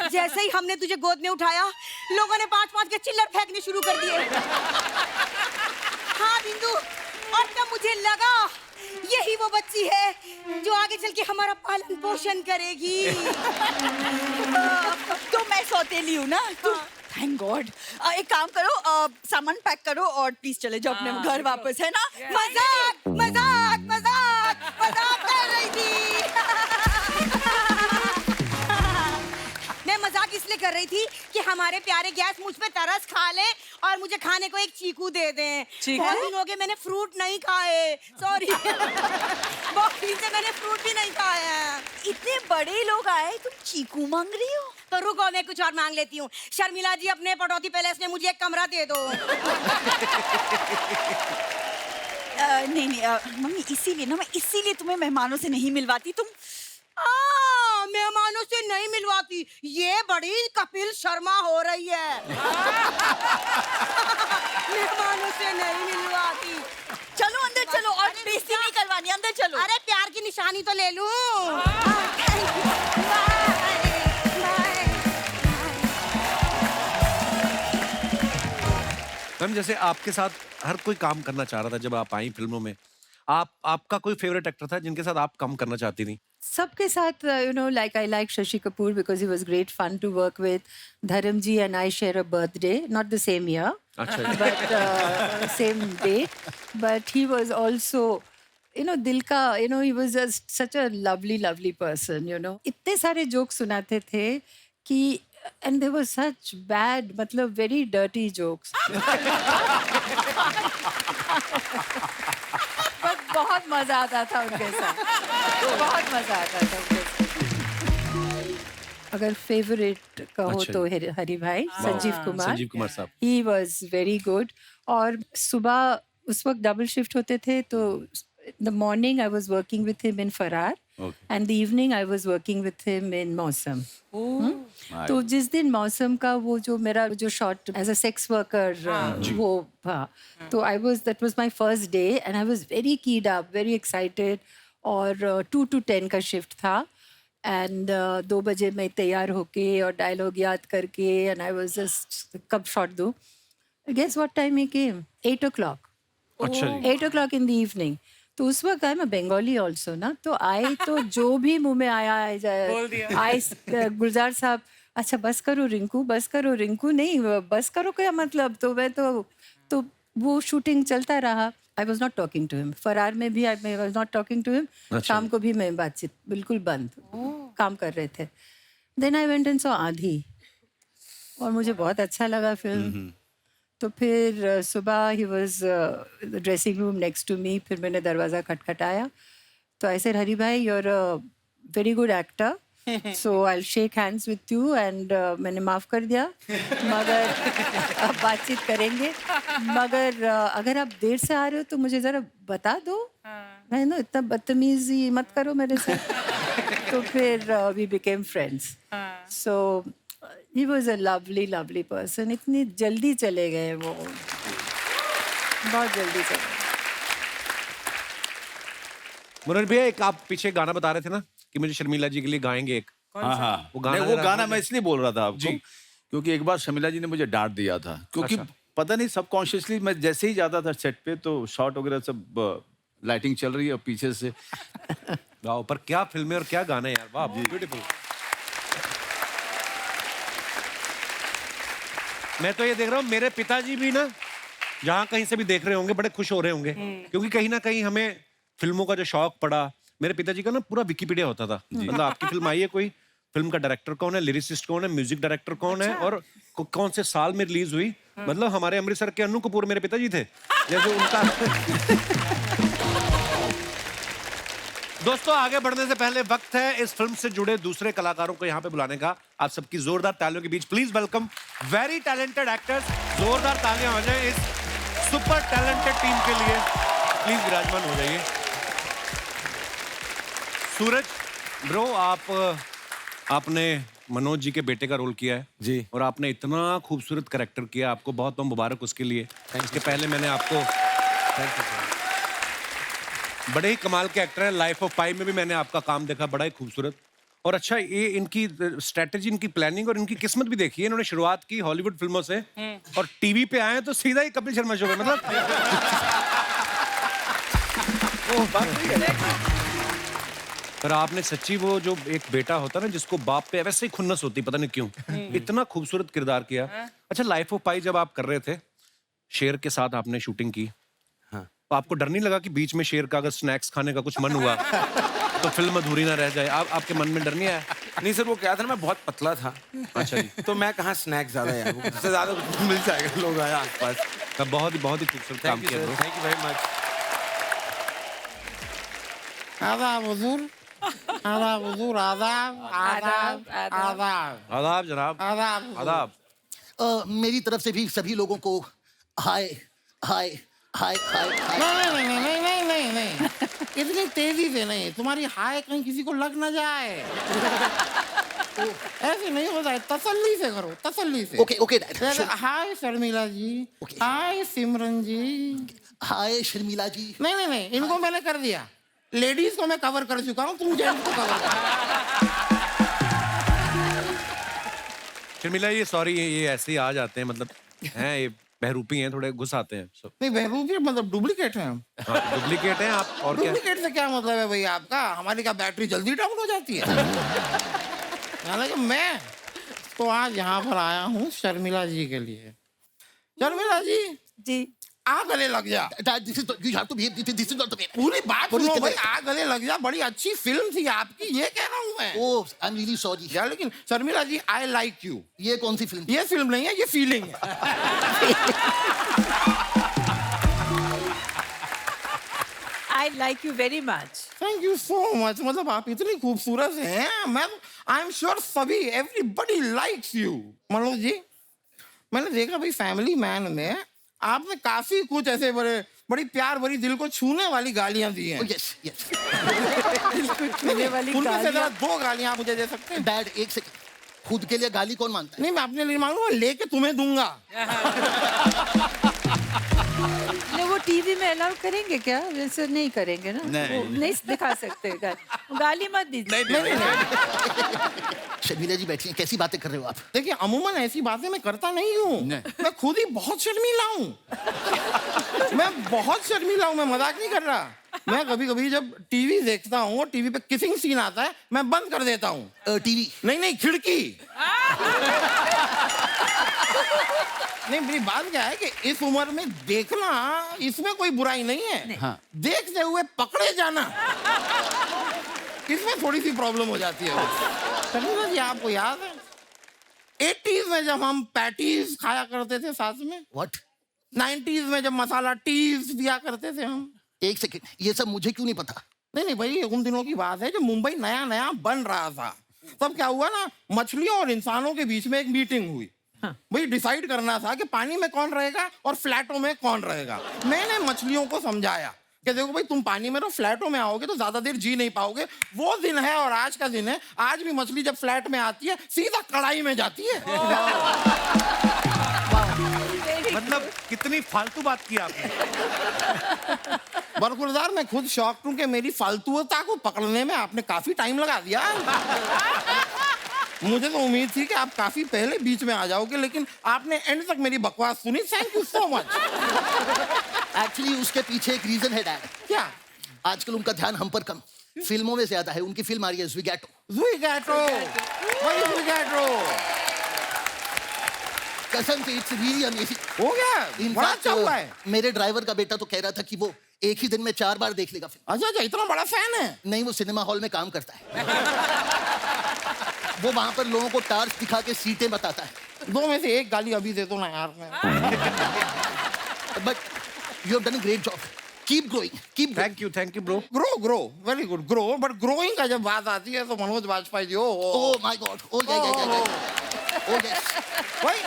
जैसे ही हमने तुझे गोद में उठाया, लोगों ने 5-5 के चिल्लर फेंकने शुरू कर दिए। हाँ बिंदु, और तब मुझे लगा यही वो बच्ची है जो आगे चल के हमारा पालन पोषण करेगी। तो मैं सौतेली हूँ ना? Thank God. एक काम करो, सामान पैक करो और प्लीज चले जाओ अपने घर वापस, है ना? मजाक मजाक मजाक मजाक कर रही थी। मैं मजाक इसलिए कर रही थी कि हमारे प्यारे गैस मुझ पे तरस खा ले और मुझे खाने को एक चीकू दे दें। बहुत दिन हो गए मैंने फ्रूट नहीं खाए, सॉरी। बहुत दिन से मैंने फ्रूट भी नहीं खाया। इतने बड़े लोग आए, तुम चीकू मांग रही हो? तो रुको, मैं कुछ और मांग लेती हूँ। शर्मिला जी, अपने पटौती पैलेस में मुझे एक कमरा दे दो। नहीं नहीं मम्मी, इसीलिए ना, मैं इसीलिए तुम्हें मेहमानों से नहीं मिलवाती। तुम मेहमानों से नहीं मिलवाती, ये बड़ी कपिल शर्मा हो रही है। मेहमानों से नहीं मिलवाती। चलो अंदर चलो, और बेइज्जती नहीं करवानी, अंदर चलो। अरे प्यार की निशानी तो ले लूं। मैम, जैसे आपके साथ हर कोई काम करना चाह रहा था जब आप आई फिल्मों में, आपका कोई फेवरेट एक्टर था जिनके साथ आप काम करना चाहती थी? सबके साथ like I like Shashi Kapoor because he was great fun to work with. Dharamji and I share a birthday, not the same year, but same day. But he was also, दिल का, he was just such a lovely person, इतने सारे jokes सुनाते थे कि, and they were such bad, मतलब very dirty jokes. But बहुत मजा आता था उनके साथ, बहुत मजा आता था उनके साथ। अगर फेवरेट कहो तो हरि भाई, संजीव कुमार साहब, ही वॉज वेरी गुड। और सुबह उस वक्त डबल शिफ्ट होते थे, तो the morning I was working with him in Faraar, and the evening I was working with him in Mausam. तो जिस दिन मौसम का वो जो मेरा जो shot as a sex worker वो था, तो that was my first day and I was very keyed up, very excited. और 2 to 10 का शिफ्ट था, एंड 2 बजे मैं तैयार होके और डायलॉग याद करके, एंड आई वाज जस्ट कब शॉट दूँ। Guess what time he came? 8 o'clock। अच्छा जी। 8 o'clock in the evening। तो उस वक्त आई मैं बंगाली ऑल्सो ना, तो आई तो जो भी मुंह में आया आई गुलजार साहब, अच्छा बस करो रिंकू, बस करो रिंकू, नहीं बस करो क्या मतलब? तो मैं तो वो शूटिंग चलता रहा। I was not talking to him. फरार में भी I was not talking to him. शाम को भी मैं बातचीत बिल्कुल बंद, काम कर रहे थे। Then I went and saw आधी, और मुझे बहुत अच्छा लगा फिल्म। तो फिर सुबह he was dressing room next to me, फिर मैंने दरवाज़ा खटखटाया, तो आई सेड हरी भाई, you are a very good actor, so I shake hands with you, and मैंने माफ़ कर दिया, मगर अब बातचीत करेंगे, मगर अगर आप देर से आ रहे हो तो मुझे ज़रा बता दो, मैं ना इतना बदतमीजी मत करो मेरे से। तो फिर we became friends. So he was a lovely person। इतनी जल्दी चले गए वो, बहुत जल्दी चले गए। मनोज भैया, एक आप पीछे गाना बता रहे थे ना कि मुझे शर्मिला जी के लिए गाएंगे एक। हाँ, वो वो गाना मैं इसलिए बोल रहा था आपको, जी। क्योंकि एक बार शर्मिला जी ने मुझे डांट दिया था, क्योंकि पता नहीं सबकॉन्शियसली मैं जैसे ही जाता था सेट पे, तो शॉट वगैरह सब लाइटिंग चल रही है और पीछे से वाह, पर क्या फिल्म है और क्या गाना है यार, वाह ब्यूटीफुल। मैं तो ये देख रहा हूँ, मेरे पिताजी भी ना जहाँ कहीं से भी देख रहे होंगे बड़े खुश हो रहे होंगे, क्योंकि कहीं ना कहीं हमें फिल्मों का जो शौक पड़ा, मेरे पिताजी का ना पूरा विकिपीडिया होता था। मतलब आपकी फिल्म आई है, कोई फिल्म का डायरेक्टर कौन है, लिरिसिस्ट कौन है, म्यूजिक डायरेक्टर कौन है, और कौन से साल में रिलीज हुई। मतलब हमारे अमृतसर के अन्नू कपूर मेरे पिताजी थे, जैसे उनका। दोस्तों, आगे बढ़ने से पहले वक्त है इस फिल्म से जुड़े दूसरे कलाकारों को यहाँ पे बुलाने का। आप सबकी जोरदार तालियों के बीच please welcome very talented actors. जोरदार तालियां हो जाए इस सुपर टैलेंटेड टीम के लिए। प्लीज विराजमान हो जाइए। सूरज ब्रो, आपने मनोज जी के बेटे का रोल किया है जी, और आपने इतना खूबसूरत कैरेक्टर किया, आपको बहुत बहुत मुबारक उसके लिए। इसके पहले मैंने आपको बड़े ही कमाल के एक्टर हैं, लाइफ ऑफ पाई में भी मैंने आपका काम देखा, बड़ा ही खूबसूरत। और अच्छा, ये इनकी स्ट्रेटेजी, इनकी प्लानिंग और इनकी किस्मत भी देखी है। इन्होंने शुरुआत की हॉलीवुड फिल्मों से और टीवी पे आए तो सीधा ही कपिल शर्मा शो में, मतलब पर आपने सच्ची वो जो एक बेटा होता ना जिसको बाप पे वैसे ही खुन्नस होती, पता नहीं क्यों, इतना खूबसूरत किरदार किया। अच्छा, लाइफ ऑफ पाई जब आप कर रहे थे, शेर के साथ आपने शूटिंग की, तो आपको डर नहीं लगा कि बीच में शेर का अगर स्नैक्स खाने का कुछ मन हुआ तो फिल्म अधूरी ना रह जाए? आपके मन में डर नहीं आया? नहीं सर, वो क्या था ना, मैं बहुत पतला था। अच्छा जी। तो मैं कहाँ स्नैक्स ज्यादा यार, वो उससे ज्यादा कुछ मिल जाएगा, लोग आए आसपास। तब बहुत ही खूबसूरत काम थैंक यू किया sir, bro। Thank you very much. आदाब हुजूर, आदाब हुजूर, आदाब आदाब आदाब आदाब जनाब। आदाब आदाब। मेरी तरफ से भी सभी लोगों को हाय हाय हाय हाय हाय। नहीं नहीं नहीं नहीं नहीं नहीं, इतनी तेजी से नहीं, तुम्हारी हाय कहीं किसी को लग ना जाए। ऐसे नहीं होता है, तसल्ली से करो, तसल्ली से। Okay okay dad. जैसे हाय शर्मिला जी, Okay. हाय सिमरन जी। हाय शर्मिला जी। नहीं नहीं नहीं, इनको मैंने कर दिया, लेडीज को मैं कवर कर चुका हूँ, तुम जेंट्स को कवर करो। शर्मिला, ये सॉरी, ये ऐसे ही आ जाते हैं, मतलब हैं ये बहरूपी हैं, थोड़े घुस आते हैं सब। नहीं बहरूपी मतलब डुप्लीकेट है हम। डुप्लीकेट हैं आप, और क्या? डुप्लीकेट से क्या मतलब है भाई आपका? हमारी क्या बैटरी जल्दी डाउन हो जाती है? हालांकि मैं तो आज यहाँ पर आया हूँ शर्मिला जी के लिए। शर्मिला जी, जी आ गले लग जा। Dad, this is you have to behave, this is not the way. पूरी बात पूरी सुनो भाई, तरह- आ गले लग जा बड़ी अच्छी फिल्म थी आपकी, ये कह रहा हूँ मैं। ओह, आई एम रियली सॉरी। यार लेकिन Sharmila ji, I like you. ये कौन सी फिल्म? ये फिल्म नहीं है, ये फीलिंग है। I like you very much. Thank you so much. मतलब आप इतनी खूबसूरत हैं, मैं आई एम श्योर सभी everybody likes you. Manoj ji, मैंने देखा भाई फैमिली मैन में आपने काफी कुछ ऐसे बड़ी प्यार भरी दिल को छूने वाली गालियां दी हैं। Yes yes. छूने वाली उनमें से गालियां। जरा 2 गालियां आप मुझे दे सकते हैं? डैड एक सेकंड, खुद के लिए गाली कौन मानता है? नहीं, मैं अपने लिए मांगूंगा, लेके तुम्हें दूंगा। वो टीवी में अलाउ करेंगे क्या? वैसे नहीं करेंगे ना? नहीं। वो नहीं दिखा सकते गाली मत दीजिए। शर्मिला जी बैठी हैं, कैसी बातें कर रहे हो आप? देखिए, अमूमन ऐसी बातें मैं करता नहीं हूँ। मैं खुद ही बहुत शर्मीला हूँ। मैं बहुत शर्मीला हूँ, मैं मजाक नहीं कर रहा। मैं कभी कभी जब टीवी देखता हूँ और टीवी पे किसिंग सीन आता है, मैं बंद कर देता हूँ। टीवी? नहीं नहीं, खिड़की। नहीं, मेरी बात क्या है कि इस उम्र में देखना, इसमें कोई बुराई नहीं है। हाँ। देखते हुए पकड़े जाना, इसमें थोड़ी सी प्रॉब्लम हो जाती है। शर्मिला जी, आपको याद है 80s में जब हम पैटीज खाया करते थे साथ में? व्हाट? 90s में जब मसाला टीज पिया करते थे हम? एक सेकंड, ये सब मुझे क्यों नहीं पता? नहीं नहीं भाई, उन दिनों की बात है जब मुंबई नया नया बन रहा था। तब क्या हुआ ना, मछलियों और इंसानों के बीच में एक मीटिंग हुई। भाई डिसाइड करना था कि पानी में कौन रहेगा और फ्लैटों में कौन रहेगा। मैंने मछलियों को समझाया कि देखो भाई, तुम पानी में रहो, फ्लैटों में आओगे तो ज्यादा देर जी नहीं पाओगे। वो दिन है और आज का दिन है। आज भी मछली जब फ्लैट में आती है, सीधा कढ़ाई में जाती है। मतलब कितनी फालतू बात की आपने। बरखुरदार, मैं खुद शौक हूं कि मेरी फालतूता को पकड़ने में आपने काफी टाइम लगा दिया। मुझे तो उम्मीद थी कि आप काफी पहले बीच में आ जाओगे, लेकिन आपने एंड तक मेरी बकवास सुनी। Thank you so much. Actually उसके पीछे एक रीजन है डैड। क्या? आजकल उनका ध्यान हम पर कम, फिल्मों में ज्यादा है। उनकी फिल्म आ रही है ज़्विगैटो। ज़्विगैटो, वही ज़्विगैटो। कसम से इट्स रियली अमेजिंग। हो गया, बड़ा अच्छा हुआ है। मेरे ड्राइवर का बेटा तो कह रहा था कि वो एक ही दिन में 4 बार देख लेगा फिल्म। अच्छा अच्छा, इतना बड़ा फैन है? नहीं, वो सिनेमा हॉल में काम करता है। वो वहां पर लोगों को टार्च दिखा के सीटें बताता है। 2 में से 1 गाली अभी दे दो ना यार। But you have done a great job. Keep growing, keep. Thank you bro. Grow, very good, grow. But growing का जब बात आती है तो Manoj Vajpayee ji, oh my god, oh yes. भाई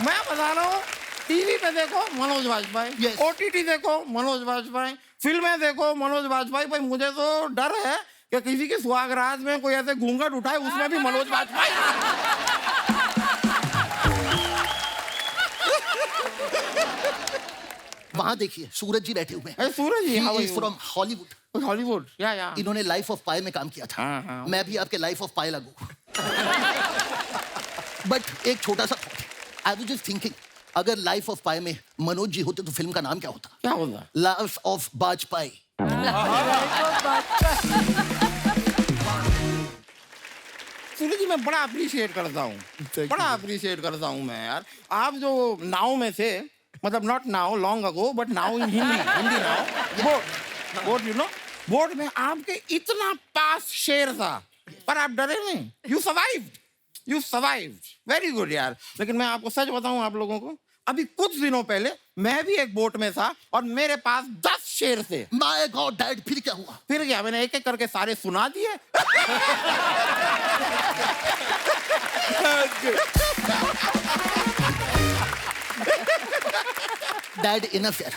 मैं बता रहा हूँ, टीवी पे देखो मनोज वाजपेयी, Yes. OTT देखो मनोज वाजपेयी, फिल्में देखो मनोज वाजपेयी। भाई मुझे तो डर है कि किसी की सुहागरात में कोई ऐसे घूंघट उठाए, उसमें भी मनोज वाजपेयी। वहां देखिए, सूरज जी बैठे हुए हैं। अरे सूरज जी, how are you? From Hollywood. Hollywood, या इन्होंने लाइफ ऑफ पाई में काम किया था। हाँ। मैं भी आपके लाइफ ऑफ पाई लगू। बट एक छोटा सा thought, I was just thinking, अगर लाइफ ऑफ पाई में मनोज जी होते तो फिल्म का नाम क्या होता? क्या होता? Life of Bajpai. सूरज जी मैं बड़ा अप्रिशिएट करता हूँ, बड़ा अप्रिशिएट करता हूँ मैं यार। आप जो नाव में थे, मतलब not now long ago but now in Hindi now, boat you know, boat में आपके इतना पास शेर था पर आप डरे नहीं, यू सर्वाइव्ड, वेरी गुड यार। लेकिन मैं आपको सच बताऊं आप लोगों को, अभी कुछ दिनों पहले मैं भी एक बोट में था और मेरे पास 10 शेर थे। माय गॉड डैड, फिर क्या हुआ? फिर क्या, मैंने एक एक करके सारे सुना दिए। डैड इनफ यार,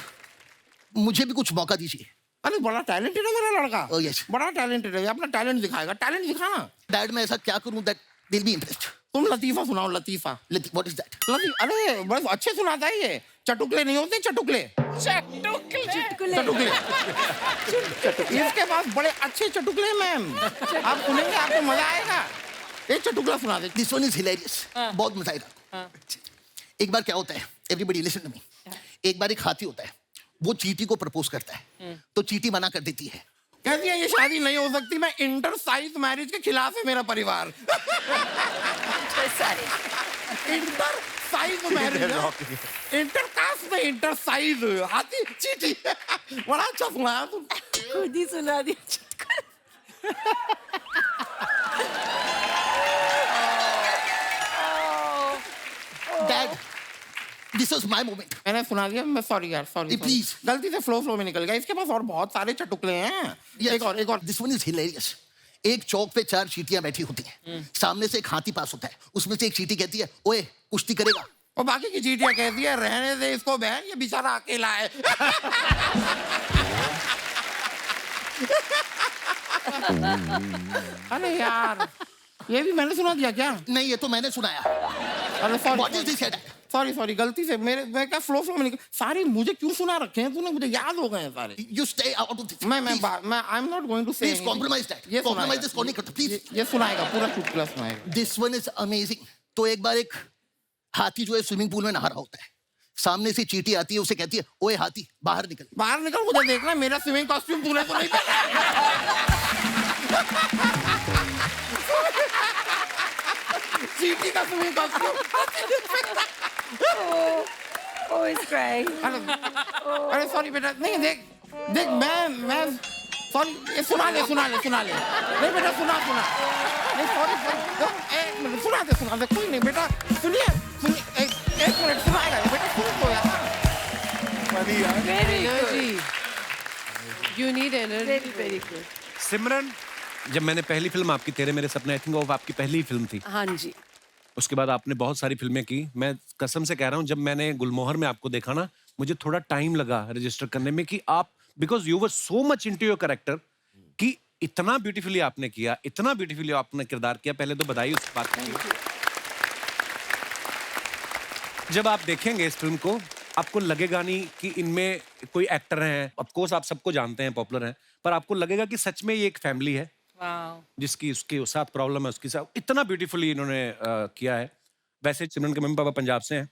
मुझे भी कुछ मौका दीजिए। अरे बड़ा टैलेंटेड है मेरा लड़का। Oh, yes. बड़ा टैलेंटेड है, अपना टैलेंट दिखाएगा, टैलेंट दिखाना। डैड मैं ऐसा क्या करूं दैट दिल बी इंटरेस्ट? तुम लतीफा सुनाओ, लतीफा। What is that? अरे बस अच्छे सुनाता है ये, चटुकले नहीं होते, चटुकले। चटुकले इसके पास बड़े अच्छे चटुकले मैम, आप सुनेंगे आपको मजा आएगा। एक चटुकला सुना दे। दिस वन इज हिलेरियस, बहुत मजा आएगा। एक बार क्या होता है, एवरीबॉडी लिसन टू मी। एक बार एक हाथी होता है, वो चींटी को प्रपोज करता है, तो चींटी मना कर देती है। कहती है ये शादी नहीं हो सकती, मैं इंटर साइज मैरिज के खिलाफ है मेरा परिवार। Inter size marriage, inter caste में इंटर साइज, हाथी चींटी। बड़ा अच्छा सुनाया तुम। खुद ही सुना दिया। Dad this was my moment. मैंने सुना दिया, मैं सॉरी यार, सॉरी प्लीज। गलती से फ्लो में निकल गया। इसके पास और बहुत सारे चटुकले हैं। एक और दिस वन इज हिलेरियस। एक चौक पे 4 चींटियां बैठी होती हैं, सामने से एक हाथी पास होता है, उसमें से एक चींटी कहती है ओए कुश्ती करेगा? और बाकी की चींटियां कहती है रहने दे इसको बहन, ये बेचारा अकेला है। अरे यार ये भी मैंने सुना दिया क्या? नहीं, ये तो मैंने सुनाया। अरे sorry, what is this? Sorry गलती से मैं क्या फ्लो में निकल। सारे मुझे क्यों सुना रखे हैं तूने, मुझे याद हो गए हैं सारे। You stay out of this. मैं I am not going to say please compromise that. ये कॉम्प्रोमाइज दिस नहीं करता प्लीज। ये सुनाएगा, पूरा चुटकुला सुनाएगा। This one is amazing. तो एक बार एक हाथी जो है स्विमिंग पूल में नहा रहा होता है, सामने से चींटी आती है, उसे कहती है ओए हाथी बाहर निकल। बाहर निकल, मुझे देखना मेरा स्विमिंग कॉस्ट्यूम तूने तो नहीं पहना। चींटी का swimming costume. Oh, he's crying. अरे सॉरी बेटा, नहीं देख मैं सॉरी, ये सुना ले नहीं बेटा, सुना नहीं, सॉरी एक मिनट, सुना दे कोई नहीं बेटा, सुनिए एक मिनट सुनाएगा ये बेटा, सुन तो यार। Very good. You need energy. Very good. सिमरन, जब मैंने पहली फिल्म आपकी तेरे मेरे सपने, आई थिंक वो आपकी पहली फिल्म थी। हाँ जी। उसके बाद आपने बहुत सारी फिल्में की। मैं कसम से कह रहा हूँ, जब मैंने गुलमोहर में आपको देखा ना, मुझे थोड़ा टाइम लगा रजिस्टर करने में कि आप, because you were so much into your character, कि इतना ब्यूटीफुली आपने किया, इतना ब्यूटीफुली आपने किरदार किया। पहले तो बधाई उस बात के लिए। जब आप देखेंगे इस फिल्म को, आपको लगेगा नहीं कि इनमें कोई एक्टर हैं, ऑफ कोर्स आप सबको जानते हैं, पॉपुलर हैं, पर आपको लगेगा कि सच में ये एक फैमिली है जिसकी उसके साथ प्रॉब्लम है, उसके साथ इतना ब्यूटीफुली इन्होंने किया है। वैसे सिमरन के मम्मी पापा पंजाब से हैं,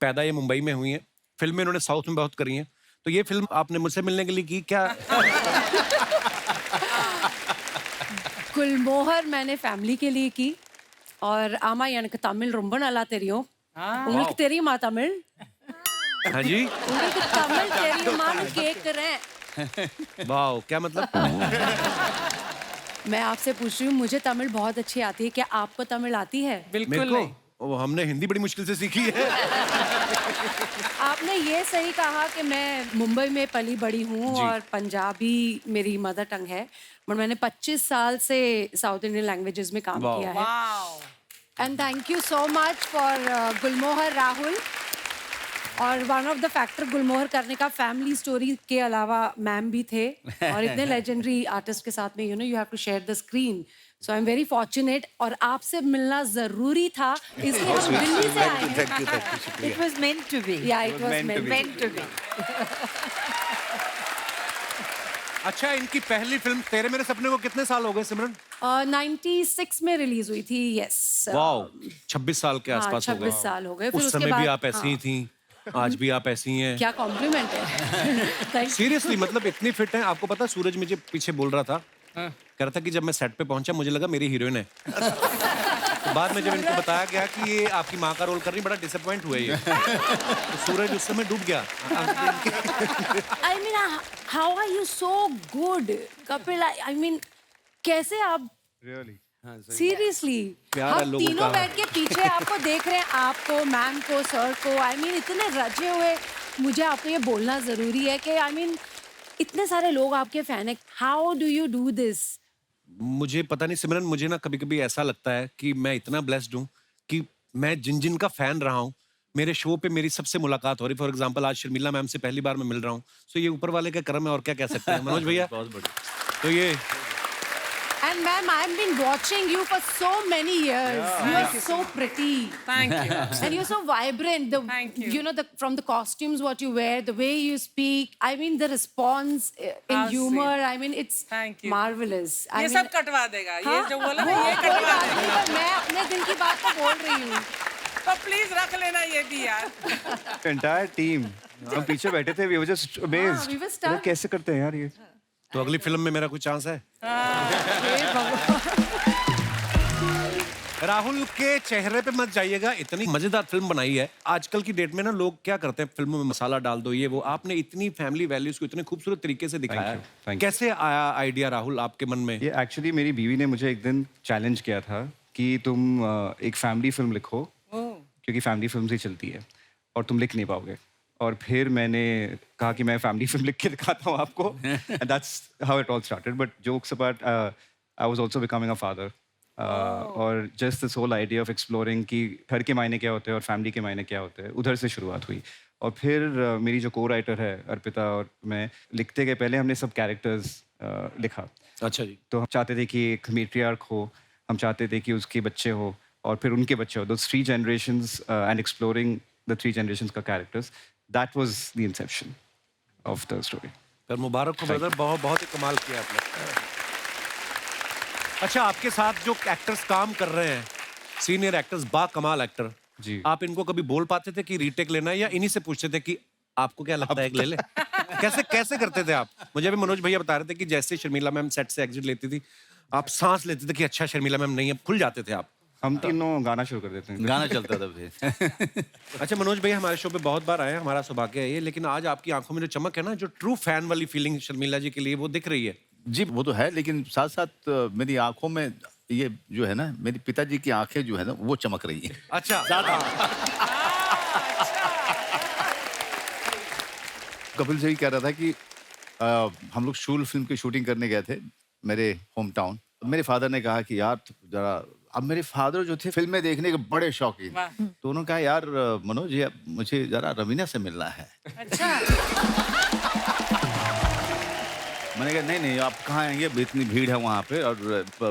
पैदा ये मुंबई में हुई हैं, फिल्में इन्होंने साउथ में बहुत करी हैं। तो ये फिल्म आपने मुझसे मिलने के लिए की क्या? गुलमोहर मैंने फैमिली के लिए की, और आमा எனக்கு தமிழ் ரொம்ப நல்லா தெரியும். உங்களுக்கு தெரியுமா தமிழ்? हाँ जी, உங்களுக்கு தமிழ் தெரியுமான்னு கேக்குறேன்। वाह, क्या मतलब? मैं आपसे पूछ रही हूँ, मुझे तमिल बहुत अच्छी आती है, क्या आपको तमिल आती है? मेरे को हमने हिंदी बड़ी मुश्किल से सीखी है। आपने ये सही कहा कि मैं मुंबई में पली बड़ी हूँ और पंजाबी मेरी मदर टंग है, पर मैंने 25 साल से साउथ इंडियन लैंग्वेजेस में काम किया है। And thank you so much for Gulmohar Rahul. और one of the factor Gulmohar करने का फैमिली स्टोरी के अलावा मैम भी थे, और इतने लेजेंडरी आर्टिस्ट के साथ में you have to share the screen. So I am very fortunate, और आपसे मिलना जरूरी था, इसलिए हम दिल्ली से आए हैं। It was meant to be. Yeah, it was meant to be. अच्छा, इनकी पहली फिल्म तेरे मेरे सपने को कितने साल हो गए सिमरन? 96 में रिलीज हुई थी। यस। वाओ, 26 साल के आसपास हो गए। 26 साल हो गए। फिर उस उसके समय बाद भी आप ऐसी ही थी, आज भी आप ऐसी हैं। क्या कॉम्प्लीमेंट है। सीरियसली, मतलब इतनी फिट हैं। आपको पता, सूरज मुझे पीछे बोल रहा था कह रहा था कि जब मैं सेट पे पहुंचा मुझे लगा मेरी हीरोइन है। तो बाद में जब इनको बताया गया कि ये आपकी माँ का रोल कर रही, बड़ा डिसअपॉइंट हुए ये। तो सूरज उस समय डूब गया। I mean, how are you so good, Kapil? I mean, कैसे आप सीरियसली प्यार है हम लोगों तीनों का। बैठ के पीछे आपको देख रहे हैं, आपको, मैम को, सर को। आई मीन इतने रचे हुए। मुझे आपको ये बोलना जरूरी है कि आई मीन इतने सारे लोग आपके फैन है। How do you do this? मुझे पता नहीं सिमरन, मुझे ना कभी कभी ऐसा लगता है कि मैं इतना ब्लेस्ड हूँ कि मैं जिन जिन का फैन रहा हूँ, मेरे शो पे मेरी सबसे मुलाकात हो रही। फॉर एग्जांपल आज शर्मिला मैम से पहली बार मैं मिल रहा हूँ। सो ये ऊपर वाले का करम है, और क्या कह सकते हैं मनोज भैया। बहुत बढ़िया। तो ये And ma'am, I've been watching you for so many years. You are so pretty. Thank you. And you're so vibrant. The, Thank you. You know, from the costumes, what you wear, the way you speak. I mean, the response in How humor. sweet. I mean, it's Thank you. marvelous. I ये mean, सब कटवा देगा। ये हाँ, जो बोला ना वो ये कोई कटवा बात नहीं, देगा। पर मैं अपने दिल की बात तो बोल रही हूँ। तो प्लीज रख लेना ये भी यार। एंटायर टीम हम पीछे बैठे थे, we were just we were amazed. stunned. कैसे करते हैं यार ये? तो अगली फिल्म में मेरा कोई चांस है? राहुल के चेहरे पे मत जाइएगा, इतनी मजेदार फिल्म बनाई है। आजकल की डेट में ना लोग क्या करते हैं, फिल्मों में मसाला डाल दो ये वो। आपने इतनी फैमिली वैल्यूज को इतने खूबसूरत तरीके से दिखाया है। thank you. कैसे आया आइडिया राहुल आपके मन में? ये एक्चुअली मेरी बीवी ने मुझे एक दिन चैलेंज किया था कि तुम एक फैमिली फिल्म लिखो, क्योंकि फैमिली फिल्म ही चलती है और तुम लिख नहीं पाओगे। और फिर मैंने कहा कि मैं फैमिली फिल्म लिख के दिखाता हूँ आपको। And that's how it all started. But jokes apart, I was also becoming a father. और just this whole idea of exploring कि घर के मायने क्या होते हैं और फैमिली के मायने क्या होते हैं, उधर से शुरुआत हुई। और फिर मेरी जो को राइटर है अर्पिता और मैं लिखते गए, पहले हमने सब कैरेक्टर्स लिखा। अच्छा जी। तो हम चाहते थे कि एक मेट्रियार्क हो, हम चाहते थे कि उसके बच्चे हो और फिर उनके बच्चे हो, those 3 generations and exploring the 3 generations का characters, that was the inception of the story. पर मुबारक हो ब्रदर, बहुत बहुत ही कमाल किया आपने। अच्छा, आपके साथ जो एक्टर्स काम कर रहे हैं, सीनियर एक्टर्स, बा कमाल एक्टर जी। आप इनको कभी बोल पाते थे कि रीटेक लेना है, या इन्हीं से पूछते थे कि आपको क्या लगता है कि ले ले? कैसे कैसे करते थे आप? मुझे अभी मनोज भैया बता रहे थे कि जैसे शर्मिला मैम सेट से एग्जिट लेती थी, आप सांस लेते थे कि अच्छा शर्मिला मैम नहीं है, खुल जाते थे आप। हम तीनों गाना शुरू कर देते हैं। गाना चलता था फिर। अच्छा मनोज भैया हमारे शो पे बहुत बार आए हैं, हमारा सौभाग्य है ये, लेकिन आज आपकी आंखों में जो चमक है ना, जो ट्रू फैन वाली फीलिंग शर्मिला जी के लिए वो दिख रही है। जी वो तो है, लेकिन साथ साथ मेरी आंखों में ये जो है ना, मेरे पिताजी की आंखें जो है ना वो चमक रही हैं। अच्छा। कपिल से ही कह रहा था कि हम लोग शूल फिल्म की शूटिंग करने गए थे मेरे होम टाउन। मेरे फादर ने कहा कि यार जरा, अब मेरे फादर जो थे फिल्में देखने के बड़े शौकीन, तो उन्होंने कहा यार मनोज ये मुझे जरा रवीना से मिलना है। अच्छा। मैंने कहा नहीं नहीं आप कहाँ आएंगे, इतनी भीड़ है वहाँ पे और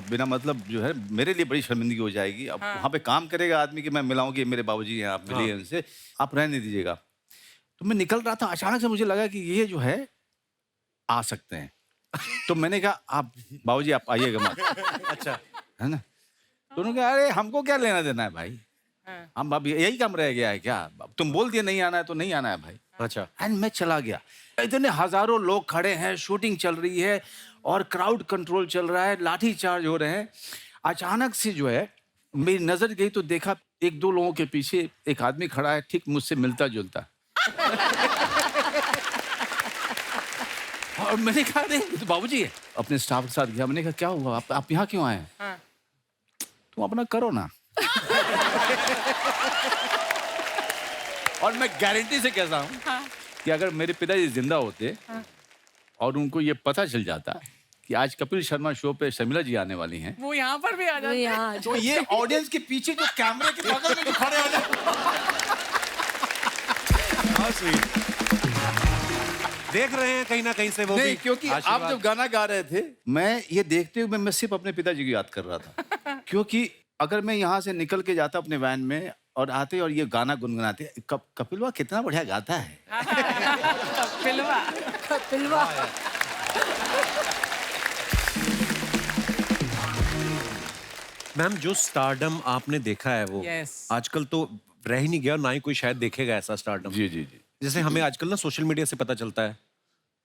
बिना मतलब जो है मेरे लिए बड़ी शर्मिंदगी हो जाएगी। अब वहाँ पे काम करेगा आदमी कि मैं मिलाऊँ कि मेरे बाबूजी हैं, आप मिलिए उनसे, आप रहने दीजिएगा। तो मैं निकल रहा था, अचानक से मुझे लगा कि ये जो है आ सकते हैं। तो मैंने कहा आप बाबूजी आप आइएगा मत। अच्छा। है ना? तो उन्होंने कहा अरे हमको क्या लेना देना है भाई, हम अब यही काम रह गया है क्या, तुम बोल दिए नहीं आना है तो नहीं आना है भाई। अच्छा। एंड मैं चला गया। इतने हजारों लोग खड़े हैं, शूटिंग चल रही है और क्राउड कंट्रोल चल रहा है, लाठी चार्ज हो रहे हैं। अचानक से जो है मेरी नजर गई तो देखा 1-2 लोगों के पीछे एक आदमी खड़ा है, ठीक मुझसे मिलता जुलता। और मैंने कहा नहीं तो बाबूजी है। अपने स्टाफ के साथ गया, मैंने कहा क्या हुआ, आप यहाँ क्यों आए हैं? तुम अपना करो ना। और मैं गारंटी से कहता हूँ कि अगर मेरे पिताजी जिंदा होते और उनको ये पता चल जाता कि आज कपिल शर्मा शो पे शर्मिला जी आने वाली हैं, वो यहाँ पर भी आ जाते हैं। तो ये ऑडियंस के पीछे जो कैमरे के बगल में जो खड़े हो देख रहे हैं कहीं ना कहीं से वो नहीं, भी क्योंकि आप आशीर्वाद। जब गाना गा रहे थे मैं ये देखते हुए मैं सिर्फ अपने पिताजी की याद कर रहा था। क्योंकि अगर मैं यहाँ से निकल के जाता अपने वैन में और आते और ये गाना गुनगुनाते, कपिलवा कितना बढ़िया गाता है। फिल्वा। फिल्वा। मैम जो स्टारडम आपने देखा है वो Yes. आजकल तो रह ही नहीं गया, ना ही कोई शायद देखेगा ऐसा स्टारडम। जी जी जी। जैसे हमें आजकल ना सोशल मीडिया से पता चलता है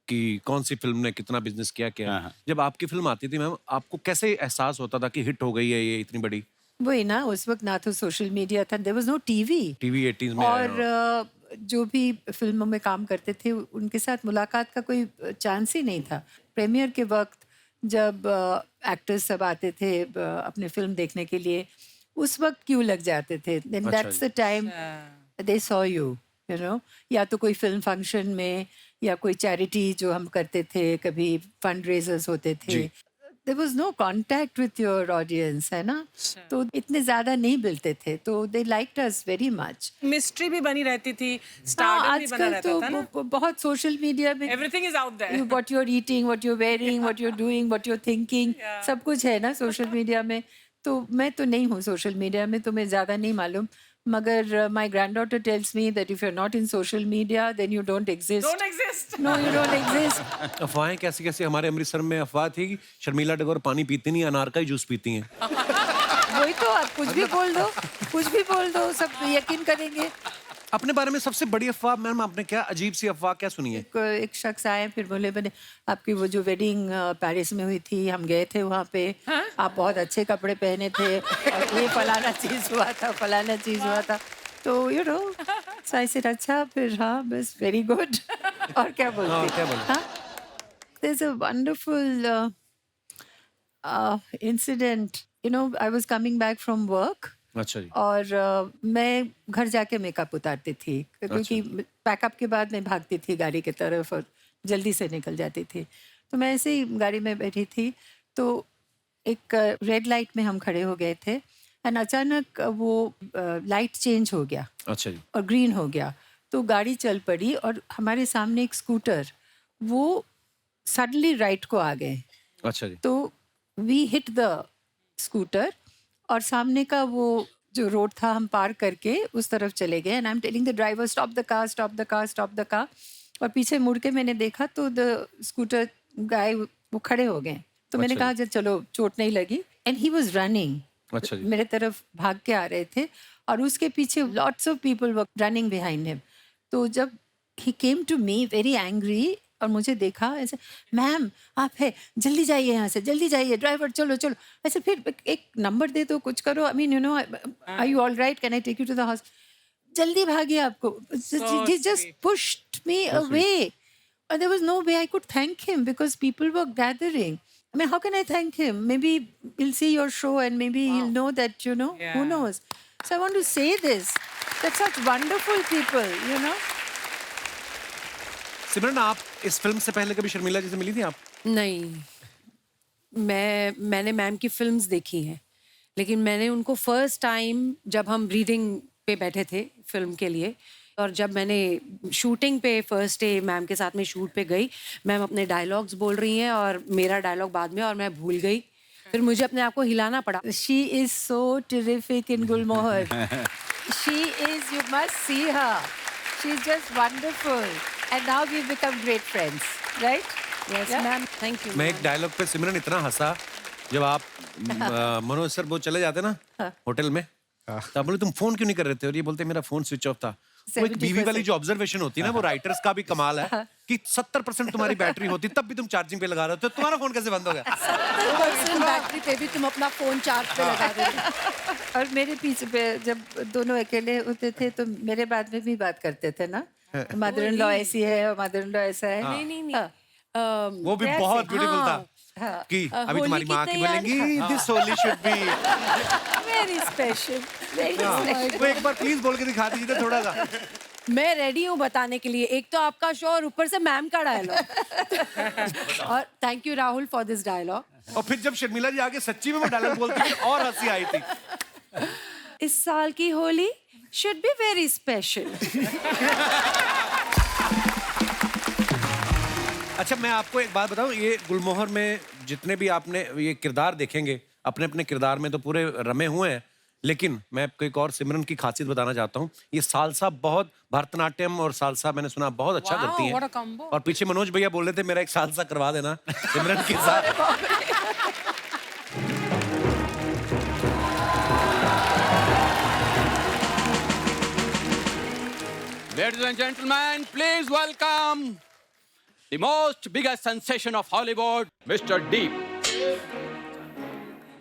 कि कौन सी फिल्म ने कितना बिजनेस किया क्या हाँ, हाँ। जब आपकी फिल्म आती थी मैम आपको कैसे एहसास होता था कि हिट हो गई है ये इतनी बड़ी वही ना, उस वक्त ना तो सोशल मीडिया था, there was no TV. TV 80s में आया और जो भी फिल्मों में काम करते थे उनके साथ मुलाकात का कोई चांस ही नहीं था। प्रीमियर के वक्त जब एक्टर्स सब आते थे अपने फिल्म देखने के लिए, उस वक्त क्यों लग जाते थे। देन अच्छा that's the time they saw you know, या तो कोई फिल्म फंक्शन में या कोई चैरिटी जो हम करते थे, कभी फंड रेजर्स होते थे, there was no contact with your audience, है ना, तो इतने ज्यादा नहीं मिलते थे, तो they liked us very much. Mystery भी बनी रहती थी, स्टारडम भी बना आजकल रहता तो था ना। बहुत सोशल मीडिया में everything is out there. What you are eating, what you are wearing, what you are doing, what you are thinking, सब कुछ है ना सोशल मीडिया में। तो मैं तो नहीं हूँ सोशल मीडिया में, तो मैं ज़्यादा नहीं मालूम, मगर my granddaughter tells me that if you are not in social media then you don't exist. Don't exist. No, you don't exist. अफवाहें कैसे कैसे हमारे अमृतसर में अफवाह थी कि शर्मिला टैगोर पानी पीती नहीं अनार का ही जूस पीती हैं वही तो, आप कुछ भी बोल दो, कुछ भी बोल दो, सब यकीन करेंगे। अपने बारे में सबसे बड़ी अफवाह मैम आपने क्या अजीब सी अफवाह क्या सुनी है एक शख्स आए फिर बोले मैंने आपकी वो जो वेडिंग पेरिस में हुई थी, हम गए थे वहाँ पे, आप बहुत अच्छे कपड़े पहने थे और ये फलाना चीज़ हुआ था, फलाना चीज़ हुआ था, तो यू नो आई सेड अच्छा, फिर हाँ बस वेरी गुड और क्या बोलते क्या बोले? हाँ, there is a wonderful incident, you know, I was coming back from work अच्छा जी और मैं घर जाके मेकअप उतारती थी, क्योंकि पैकअप के बाद मैं भागती थी गाड़ी की तरफ और जल्दी से निकल जाती थी। तो मैं ऐसे ही गाड़ी में बैठी थी, तो एक रेड लाइट में हम खड़े हो गए थे एंड अचानक वो लाइट चेंज हो गया अच्छा जी और ग्रीन हो गया, तो गाड़ी चल पड़ी और हमारे सामने एक स्कूटर, वो सडनली राइट को आ गए, अच्छा जी तो वी हिट द स्कूटर और सामने का वो जो रोड था हम पार करके उस तरफ चले गए and I am telling the driver stop the car, stop the car, stop the car, और पीछे मुड़ के मैंने देखा तो द स्कूटर गाय वो खड़े हो गए, तो मैंने कहा चलो चोट नहीं लगी, एंड ही वाज रनिंग, अच्छा जी मेरे तरफ भाग के आ रहे थे और उसके पीछे lots of people were running behind him. तो जब he came to me very angry और मुझे देखा ऐसे, मैम आप है, जल्दी जाइए यहाँ से, जल्दी जाइए, ड्राइवर चलो चलो, ऐसे फिर एक नंबर दे दो, कुछ करो, I mean you know, are you all right, can I take you to the hospital, जल्दी भागिए आपको, he just pushed me away and there was no way I could thank him because people were gathering. I mean, how can I thank him? Maybe he'll see your show and maybe he'll know that, you know, who knows. So I want to say this, that such wonderful people, you know. सिमरन आप इस film से पहले कभी शर्मिला जी से मिली थी आप नहीं, मैंने मैम की फिल्म्स देखी हैं, लेकिन मैंने उनको फर्स्ट टाइम जब हम रीडिंग पे बैठे थे फिल्म के लिए, और जब मैंने शूटिंग पे फर्स्ट डे मैम के साथ में शूट पे गई, मैम अपने डायलॉग्स बोल रही हैं और मेरा डायलॉग बाद में, और मैं भूल गई, फिर मुझे अपने आप को हिलाना पड़ा। She is so terrific in Gulmohar. She is, you must see her. She's just wonderful. And now we've become great friends, right? Yes ma'am, thank you. मैं एक डायलॉग पे सिमरन इतना हंसा जब आप मनोज सर वो चले जाते ना होटल में, तो आप बोले तुम फोन क्यों नहीं कर रहे थे, और ये बोलते मेरा फोन स्विच ऑफ था। वो एक बीवी वाली जो ऑब्जर्वेशन होती है ना, वो राइटर्स का भी कमाल है कि 70% तुम्हारी बैटरी होती तब भी तुम चार्जिंग पे लगा रहे हो, तो तुम्हारा फोन कैसे बंद हो गया? 70% बैटरी पे भी तुम अपना फोन चार्ज पे लगा दो। और मेरे पीछे पे जब दोनों अकेले होते थे तो मेरे बाद में भी बात करते थे ना, मदर इन लॉ ऐसी है और मदर इन लॉ ऐसा है। नहीं, वो भी बहुत ब्यूटीफुल था कि अभी तुम्हारी माँ की बोलेंगी this Holi should be very special, very special. वो एक बार प्लीज बोल के दिखा दीजिए थोड़ा सा। मैं रेडी हूँ बताने के लिए, एक तो आपका शो और ऊपर से मैम का डायलॉग। और thank you Rahul for this dialogue. और फिर जब शर्मिला जी आगे सच्ची में वो डायलॉग बोलती थी और हंसी आई थी। इस साल की Holi should be very special. अच्छा मैं आपको एक बात बताऊं, ये गुलमोहर में जितने भी आपने ये किरदार देखेंगे, अपने अपने किरदार में तो पूरे रमे हुए हैं, लेकिन मैं आपको एक और सिमरन की खासियत बताना चाहता हूँ। ये सालसा बहुत, भरतनाट्यम और सालसा मैंने सुना बहुत अच्छा करती हैं। और पीछे मनोज भैया बोल रहे थे मेरा एक सालसा करवा देना सिमरन के साथ। Ladies and gentlemen, please welcome the most biggest sensation of Hollywood, Mr. Deep.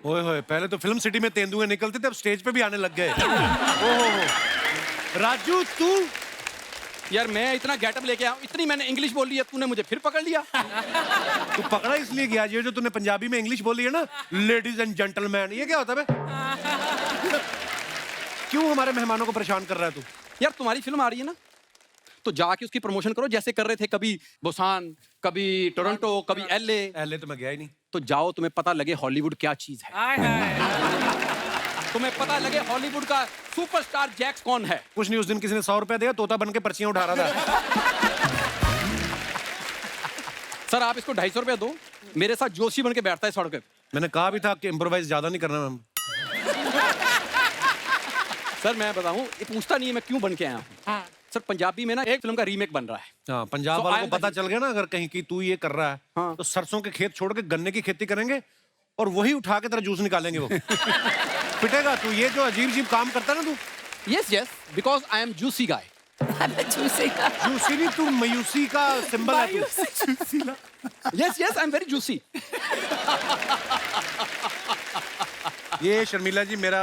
ओए होए, पहले तो फिल्म सिटी में तेंदुए निकलते थे, अब स्टेज पे भी आने लग गए। ओहो, राजू तू यार मैं इतना गेटअप लेके आया, इतनी मैंने इंग्लिश बोल ली है, तूने मुझे फिर पकड़ लिया। तू पकड़ा इसलिए गया, ये जो तूने पंजाबी में इंग्लिश बोली है ना, लेडीज एंड जेंटलमैन, ये क्या होता है बे? क्यों हमारे मेहमानों को परेशान कर रहा है तू? यार तुम्हारी फिल्म आ रही है ना, तो जाके उसकी प्रमोशन करो जैसे कर रहे थे, कभी बुसान, कभी टोरंटो, कभी LA तो मैं गया ही नहीं। तो जाओ, तुम्हें पता लगे हॉलीवुड क्या चीज है। तुम्हें पता लगे हॉलीवुड का सुपरस्टार जैक्स कौन है। कुछ नहीं, उस दिन किसी ने 100 रुपया दिया, तोता बन के पर्चियां उठा रहा था। सर आप इसको 250 रुपया दो, मेरे साथ जोशी बन के बैठता है सड़क पे। मैंने कहा भी था कि इम्प्रोवाइज ज्यादा नहीं करना मैम। सर मैं बताऊं, ये पूछता नहीं है मैं क्यों बन के आया हूँ। सर पंजाबी में ना एक फिल्म का रीमेक बन रहा है। हाँ, पंजाब So, वालों को पता चल गया ना अगर कहीं की तू ये कर रहा है, तो सरसों के खेत छोड़ के गन्ने की खेती करेंगे और वही उठा के तेरा जूस निकालेंगे वो। पिटेगा तू, ये जो अजीब अजीब काम करता है ना तू। Yes yes, because I am juicy guy. Juicy नहीं, तू मायूसी का सिंबल है तू। Yes yes, I am very juicy. ये शर्मिला जी मेरा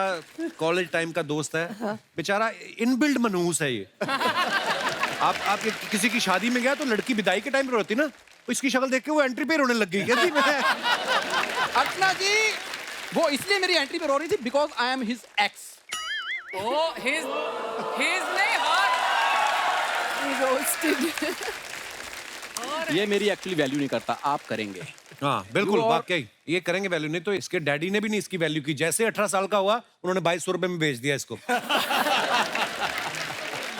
कॉलेज टाइम का दोस्त है, बेचारा इनबिल्ड मनहूस है ये। आप ये किसी की शादी में गया तो लड़की विदाई के टाइम पे रोती ना, तो इसकी शक्ल देख के वो एंट्री पे रोने लग गई। कहती मैं अर्चना जी, वो इसलिए मेरी एंट्री पे रो रही थी because I am his ex. Oh, his नहीं hot. ये मेरी एक्चुअली वैल्यू नहीं करता, आप करेंगे। हाँ बिल्कुल, वाकई ये करेंगे वैल्यू, नहीं तो इसके डैडी ने भी नहीं इसकी वैल्यू की। जैसे 18 साल का हुआ उन्होंने 2200 रुपए में बेच दिया इसको।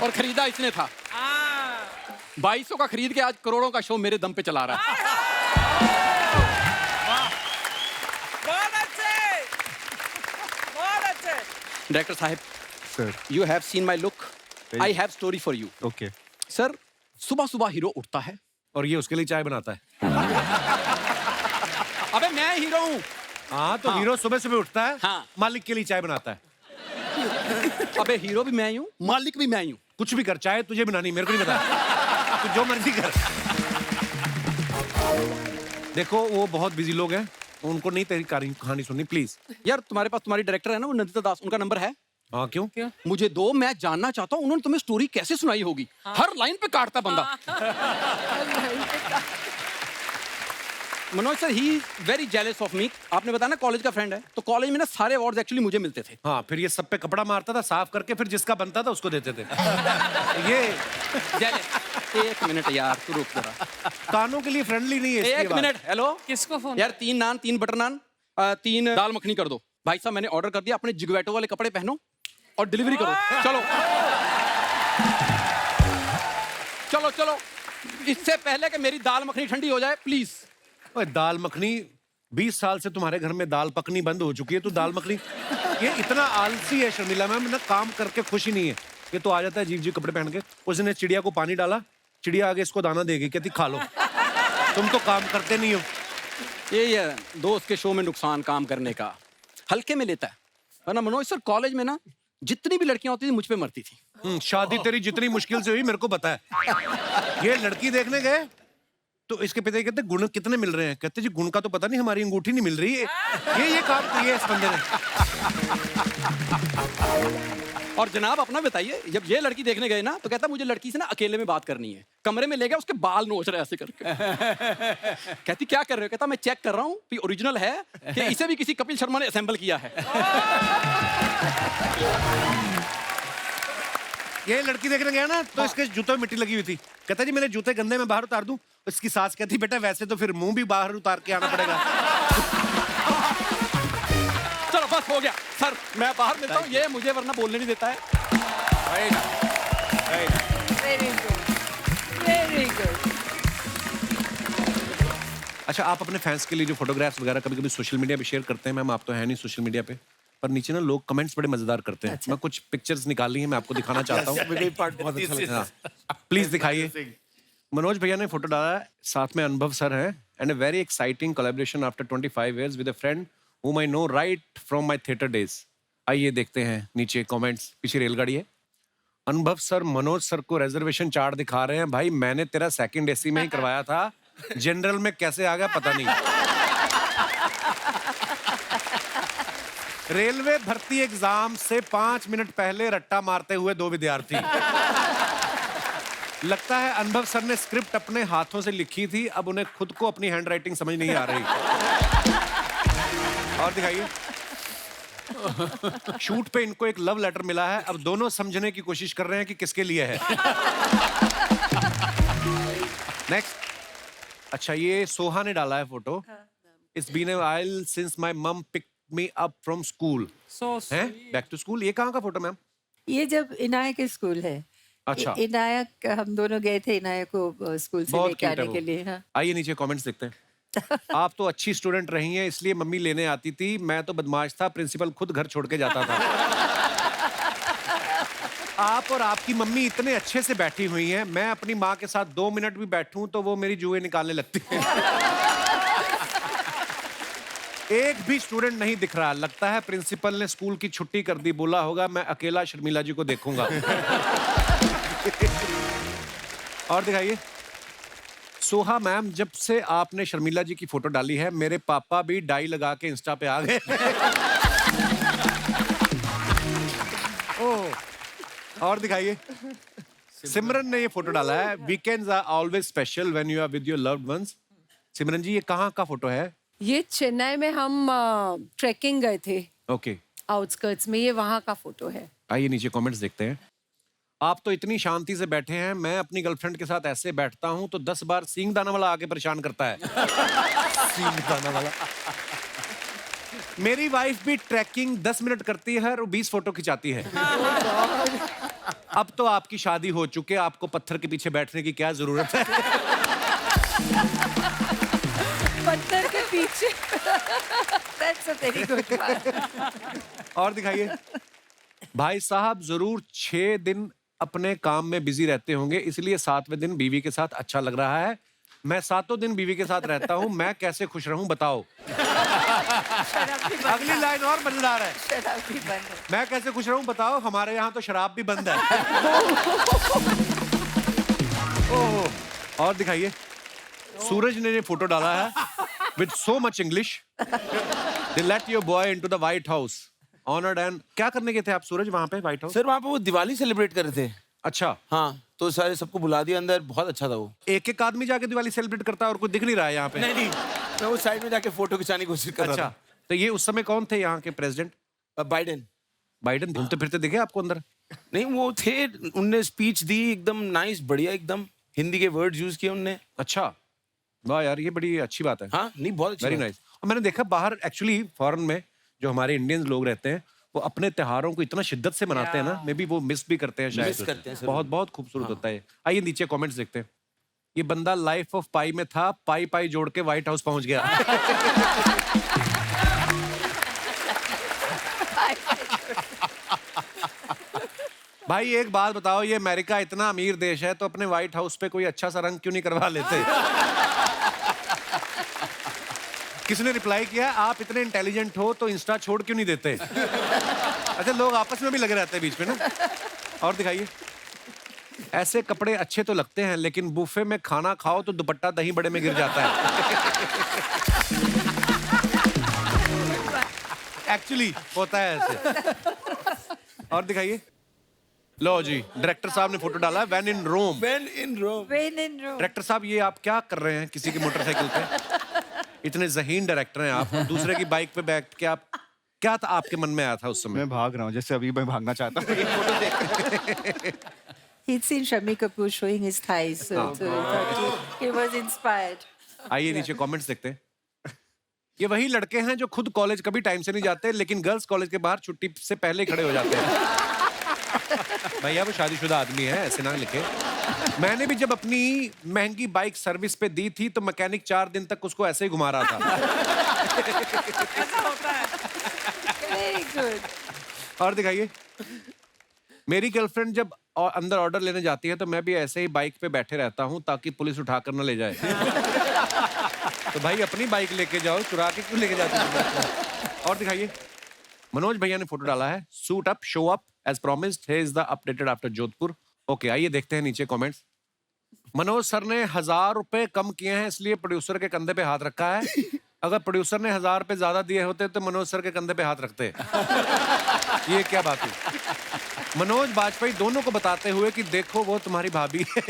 और खरीदा इसने था। 2200 का खरीद के आज करोड़ों का शो मेरे दम पे चला रहा है। बहुत अच्छे, बहुत अच्छे। डायरेक्टर साहब, sir you have seen my look, I have story for you. Okay sir सुबह सुबह हीरो उठता है और ये उसके लिए चाय बनाता है। अबे मैं हीरो हूँ। हाँ तो हीरो सुबह सुबह उठता है, हाँ। मालिक के लिए चाय बनाता है। अबे हीरो भी मैं ही हूँ, मालिक भी मैं ही हूँ। कुछ भी कर, चाय तुझे बनानी, मेरे को नहीं पता, तू जो मर्जी कर। देखो वो बहुत बिजी लोग हैं, उनको नहीं तेरी कहानी सुननी प्लीज। यार तुम्हारे पास तुम्हारी डायरेक्टर है ना, वो नंदिता दास, उनका नंबर है? हाँ क्यों? मुझे दो, मैं जानना चाहता हूँ उन्होंने तुम्हें स्टोरी कैसे सुनाई होगी। हर लाइन पे काटता बंदा। Manoj sir, he very jealous of me. आपने बताया ना कॉलेज का फ्रेंड है, तो कॉलेज में ना सारे अवार्ड्स एक्चुअली मुझे मिलते थे। हाँ, फिर ये सब पे कपड़ा मारता था, साफ करके फिर जिसका बनता था उसको देते थे। ये जेलस। एक मिनट यार, तू रुक जरा। कानों के लिए फ्रेंडली नहीं है। एक मिनट, हेलो किसको फोन? यार 3 नान, 3 बटर नान, 3 दाल मखनी कर दो। भाई साहब मैंने ऑर्डर कर दिया, अपने जिगवैटो वाले कपड़े पहनो और डिलीवरी करो। चलो चलो चलो, इससे पहले कि मेरी दाल मखनी ठंडी हो जाए प्लीज। ओए दाल मखनी, 20 साल से तुम्हारे घर में दाल पकनी बंद हो चुकी है, तू दाल मखनी। ये इतना आलसी है शर्मिला मैम ना, काम करके खुशी नहीं है। ये तो आ जाता है जीव कपड़े पहन के। उसने चिड़िया को पानी डाला, चिड़िया आगे इसको दाना देगी, कहती खा लो। तुम तो काम करते नहीं हो। ये दोस्त के शो में नुकसान काम करने का, हल्के में लेता है। वरना मनोज सर कॉलेज में ना जितनी भी लड़कियां होती थी मुझ पे मरती थी। शादी तेरी जितनी मुश्किल से हुई मेरे को पता है। ये लड़की देखने गए तो इसके पिता कहते गुण कितने मिल रहे हैं, कहते जी गुण का तो पता नहीं, हमारी अंगूठी नहीं मिल रही है। ये काम किया है इस बंदे ने। और जनाब अपना बताइए, जब ये लड़की देखने गए ना तो कहता मुझे लड़की से ना अकेले में बात करनी है। कमरे में ले गया, उसके बाल नोच रहे ऐसे करके। कहती क्या कर रहे हो? कहता मैं चेक कर रहा हूँ कि ओरिजिनल है कि इसे भी किसी कपिल शर्मा ने असेंबल किया है। ये लड़की देखने गया ना तो इसके जूतों में मिट्टी लगी हुई थी। कहता जी मेरे जूते गंदे में बाहर उतार दूं? इसकी सास कहती बेटा वैसे तो फिर मुंह भी बाहर उतार के आना पड़ेगा। चलो बस हो गया सर, मैं बाहर मिलता हूँ, ये मुझे वरना बोलने नहीं देता है। Very good, very good. अच्छा, आप अपने फैंस के लिए जो फोटोग्राफ्स वगैरह कभी कभी सोशल मीडिया पे शेयर करते हैं, मैम आप तो है नहीं सोशल मीडिया पे, पर नीचे ना लोग कमेंट्स बड़े मजेदार करते हैं। मैं कुछ पिक्चर्स निकाली हैं, मैं आपको दिखाना चाहता हूँ। पार्ट बहुत अच्छा लगा। प्लीज दिखाइए। मनोज भैया ने फोटो डाला है, साथ में अनुभव सर है, and a very exciting collaboration after 25 years with a friend whom I know right from my theater days। आइए देखते हैं नीचे कमेंट्स। पीछे रेलगाड़ी है। अनुभव सर मनोज सर को रिजर्वेशन चार्ट दिखा रहे हैं। भाई मैंने तेरा सेकंड एसी में ही करवाया था, जनरल में कैसे आ गया पता नहीं। रेलवे भर्ती एग्जाम से 5 मिनट पहले रट्टा मारते हुए 2 विद्यार्थी। लगता है अनुभव सर ने स्क्रिप्ट अपने हाथों से लिखी थी, अब उन्हें खुद को अपनी हैंडराइटिंग समझ नहीं आ रही। और दिखाइए, शूट पे इनको एक लव लेटर मिला है, अब दोनों समझने की कोशिश कर रहे हैं कि किसके लिए है। नेक्स्ट, अच्छा ये सोहा ने डाला है photo. It's been a while since my mum pick me up from school. हैं बैक टू स्कूल, ये कहाँ का फोटो मैम? ये जब इनाया के स्कूल है। अच्छा। इनाया हम दोनों गए थे इनाया को स्कूल से बहुत लेके cute है आने वो। के लिए। हाँ। आइए नीचे कमेंट्स देखते हैं। आप तो अच्छी स्टूडेंट रही हैं इसलिए मम्मी लेने आती थी, मैं तो बदमाश था, प्रिंसिपल खुद घर छोड़ के जाता था। आप और आपकी मम्मी इतने अच्छे से बैठी हुई हैं, मैं अपनी माँ के साथ 2 मिनट भी बैठूं तो वो मेरी जुए निकालने लगती है। एक भी स्टूडेंट नहीं दिख रहा, लगता है प्रिंसिपल ने स्कूल की छुट्टी कर दी, बोला होगा मैं अकेला शर्मिला जी को देखूंगा। और दिखाइए, सोहा मैम जब से आपने शर्मिला जी की फोटो डाली है मेरे पापा भी डाई लगा के इंस्टा पे आ गए। ओह। और दिखाइए, सिमरन ने ये फोटो डाला है, weekends are always special when you are with your loved ones. Simran ji ये कहाँ का फोटो है? ये चेन्नई में हम ट्रैकिंग गए थे, ओके, आउटस्कर्ट्स में, ये वहाँ का फोटो है। आइए नीचे कमेंट्स देखते हैं। आप तो इतनी शांति से बैठे हैं, मैं अपनी गर्लफ्रेंड के साथ ऐसे बैठता हूं तो 10 बार सींग दाना वाला आके परेशान करता है। सींग दाना वाला। मेरी वाइफ भी ट्रैकिंग 10 मिनट करती है और 20 फोटो खिंचाती है। अब तो आपकी शादी हो चुके, आपको पत्थर के पीछे बैठने की क्या जरूरत है? पत्थर के पीछे। That's a very good one. और दिखाइए, भाई साहब जरूर 6 दिन अपने काम में बिजी रहते होंगे, इसलिए 7वें दिन बीवी के साथ अच्छा लग रहा है। मैं 7 दिन बीवी के साथ रहता हूँ, मैं कैसे खुश रहूं बताओ। अगली लाइन और मजेदार है, शराब भी बंद है। मैं कैसे खुश रहूं बताओ, हमारे यहाँ तो शराब भी बंद है। ओह। और दिखाइए, सूरज ने ये फोटो डाला है with so much English. They let your boy into the white house honoured and. क्या करने गए थे आप सूरज वहां पे व्हाइट हाउस? सर वहाँ पे वो दिवाली सेलिब्रेट कर रहे थे। अच्छा, हाँ, तो सारे सबको बुला दिया अंदर, बहुत अच्छा था वो। एक आदमी जाके दिवाली सेलिब्रेट करता है और कुछ दिख नहीं रहा है यहाँ पे। नहीं, मैं वो साइड में जाके फोटो खिंचाने की कोशिश कर रहा अच्छा, तो ये उस समय कौन थे यहाँ के प्रेसिडेंट? था। बाइडेन। बाइडेन घूमते फिरते दिखे आपको अंदर? नहीं, वो थे, उनने स्पीच दी एकदम नाइस, बढ़िया, एकदम हिंदी के वर्ड यूज किए उनने। अच्छा, वाह यार, ये बड़ी अच्छी बात है। हाँ, नहीं, बहुत अच्छी वेरी बात। नाइस। और मैंने देखा बाहर एक्चुअली फॉरेन में जो हमारे इंडियंस लोग रहते हैं वो अपने त्योहारों को इतना शिद्दत से मनाते हैं ना, मे बी वो मिस भी करते हैं शायद। मिस करते हैं सर। बहुत बहुत खूबसूरत होता है। आइए नीचे कमेंट्स देखते हैं। ये बंदा लाइफ ऑफ पाई में था, पाई पाई जोड़ के व्हाइट हाउस पहुंच गया। भाई एक बात बताओ, ये अमेरिका इतना अमीर देश है तो अपने व्हाइट हाउस पे कोई अच्छा सा रंग क्यों नहीं करवा लेते? किसने रिप्लाई किया, आप इतने इंटेलिजेंट हो तो इंस्टा छोड़ क्यों नहीं देते? अच्छा, लोग आपस में भी लगे रहते हैं बीच में ना। और दिखाइए, ऐसे कपड़े अच्छे तो लगते हैं लेकिन बुफे में खाना खाओ तो दुपट्टा दही बड़े में गिर जाता है। एक्चुअली होता है ऐसे। और दिखाइए, लो जी, डायरेक्टर साहब ने फोटो डाला है, when in Rome. When in Rome। When in Rome. Director साहब ये आप क्या कर रहे हैं किसी की मोटरसाइकिल पे? इतने ज़हीन डायरेक्टर हैं आप, दूसरे की बाइक पे बैठ के आप, क्या था आपके मन में आया था उस समय? मैं भाग रहा हूँ, जैसे अभी मैं भागना चाहता हूँ। He'd seen Shami Kapoor showing his thighs, so he thought he was inspired. आइए नीचे कमेंट्स देखते हैं। ये वही लड़के हैं जो खुद कॉलेज कभी टाइम से नहीं जाते लेकिन गर्ल्स कॉलेज के बाहर छुट्टी से पहले खड़े हो जाते हैं। भैया वो शादीशुदा आदमी है, ऐसे ना लिखे। मैंने भी जब अपनी महंगी बाइक सर्विस पे दी थी तो मैकेनिक 4 दिन तक उसको ऐसे ही घुमा रहा था। Very good. और दिखाइए, मेरी गर्लफ्रेंड जब अंदर ऑर्डर लेने जाती है तो मैं भी ऐसे ही बाइक पे बैठे रहता हूँ ताकि पुलिस उठा कर न ले जाए। तो भाई अपनी बाइक लेके जाओ, चुरा के क्यों लेके जाते हो? और दिखाइए, मनोज भैया ने फोटो डाला है, suit up, show up as promised, here is the updated after Jodhpur. Okay, आइए देखते हैं नीचे कमेंट्स। मनोज सर ने 1000 रुपए कम किए हैं, इसलिए प्रोड्यूसर के कंधे पे हाथ रखा है। अगर प्रोड्यूसर ने 1000 रुपए ज्यादा दिए होते तो मनोज सर के कंधे पे हाथ रखते। ये क्या बात हुई? मनोज बाजपेयी दोनों को बताते हुए कि देखो वो तुम्हारी भाभी है।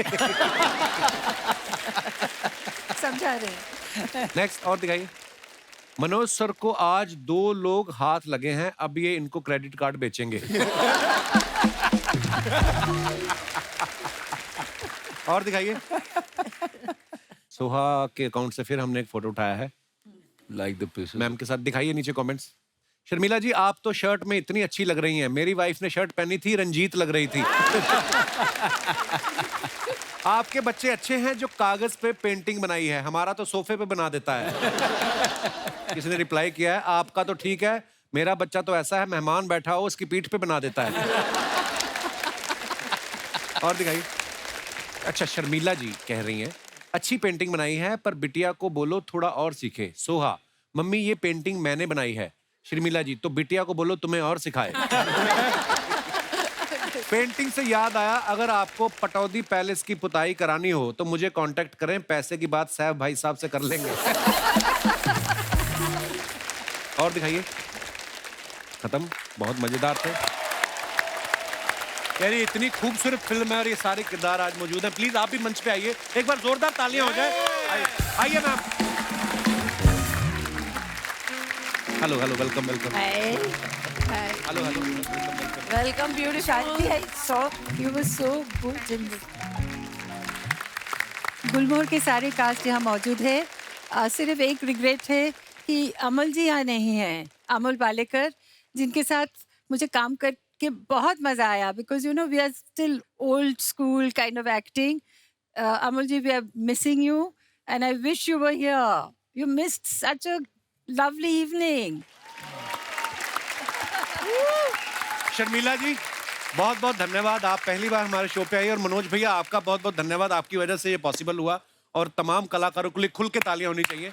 समझा रहे। नेक्स्ट और दिखाइए। मनोज सर को आज 2 लोग हाथ लगे हैं, अब ये इनको क्रेडिट कार्ड बेचेंगे। और दिखाइए। सोहा के अकाउंट से फिर हमने एक फोटो उठाया है लाइक द पीस मैम के साथ। दिखाइए नीचे कमेंट्स। शर्मिला जी, आप तो शर्ट में इतनी अच्छी लग रही हैं, मेरी वाइफ ने शर्ट पहनी थी, रंजीत लग रही थी। आपके बच्चे अच्छे हैं जो कागज पे पेंटिंग बनाई है, हमारा तो सोफे पे बना देता है। किसी ने रिप्लाई किया है, आपका तो ठीक है, मेरा बच्चा तो ऐसा है, मेहमान बैठा हो उसकी पीठ पे बना देता है। और दिखाइए। अच्छा, शर्मिला जी कह रही हैं, अच्छी पेंटिंग बनाई है पर बिटिया को बोलो थोड़ा और सीखे। सोहा, मम्मी ये पेंटिंग मैंने बनाई है। शर्मिला जी, तो बिटिया को बोलो तुम्हें और सिखाए। पेंटिंग से याद आया, अगर आपको पटौदी पैलेस की पुताई करानी हो तो मुझे कांटेक्ट करें, पैसे की बात सैफ भाई साहब से कर लेंगे। और दिखाइए। खत्म। बहुत मजेदार थे यार, ये इतनी खूबसूरत फिल्म है और ये सारे किरदार आज मौजूद हैं। प्लीज आप भी मंच पे आइए, एक बार जोरदार तालियां हो जाए। आइए ma'am. Hello hello, welcome welcome. Hello hello, welcome beautiful. Shanti, I saw you were so good in this. गुलमोहर के सारे कास्ट यहाँ मौजूद है। सिर्फ एक रिग्रेट है कि अमल जी यहाँ नहीं हैं, अमल पालेकर, जिनके साथ मुझे काम करके बहुत मजा आया, because you know we are still old school kind of acting. Amal ji, we are missing you and I wish you were here. You missed such a lovely evening. Sharmila ji, बहुत बहुत धन्यवाद, आप पहली बार हमारे शो पे आई। और मनोज भैया, आपका बहुत बहुत धन्यवाद, आपकी वजह से ये पॉसिबल हुआ। और तमाम कलाकारों के लिए खुल के तालियां होनी चाहिए।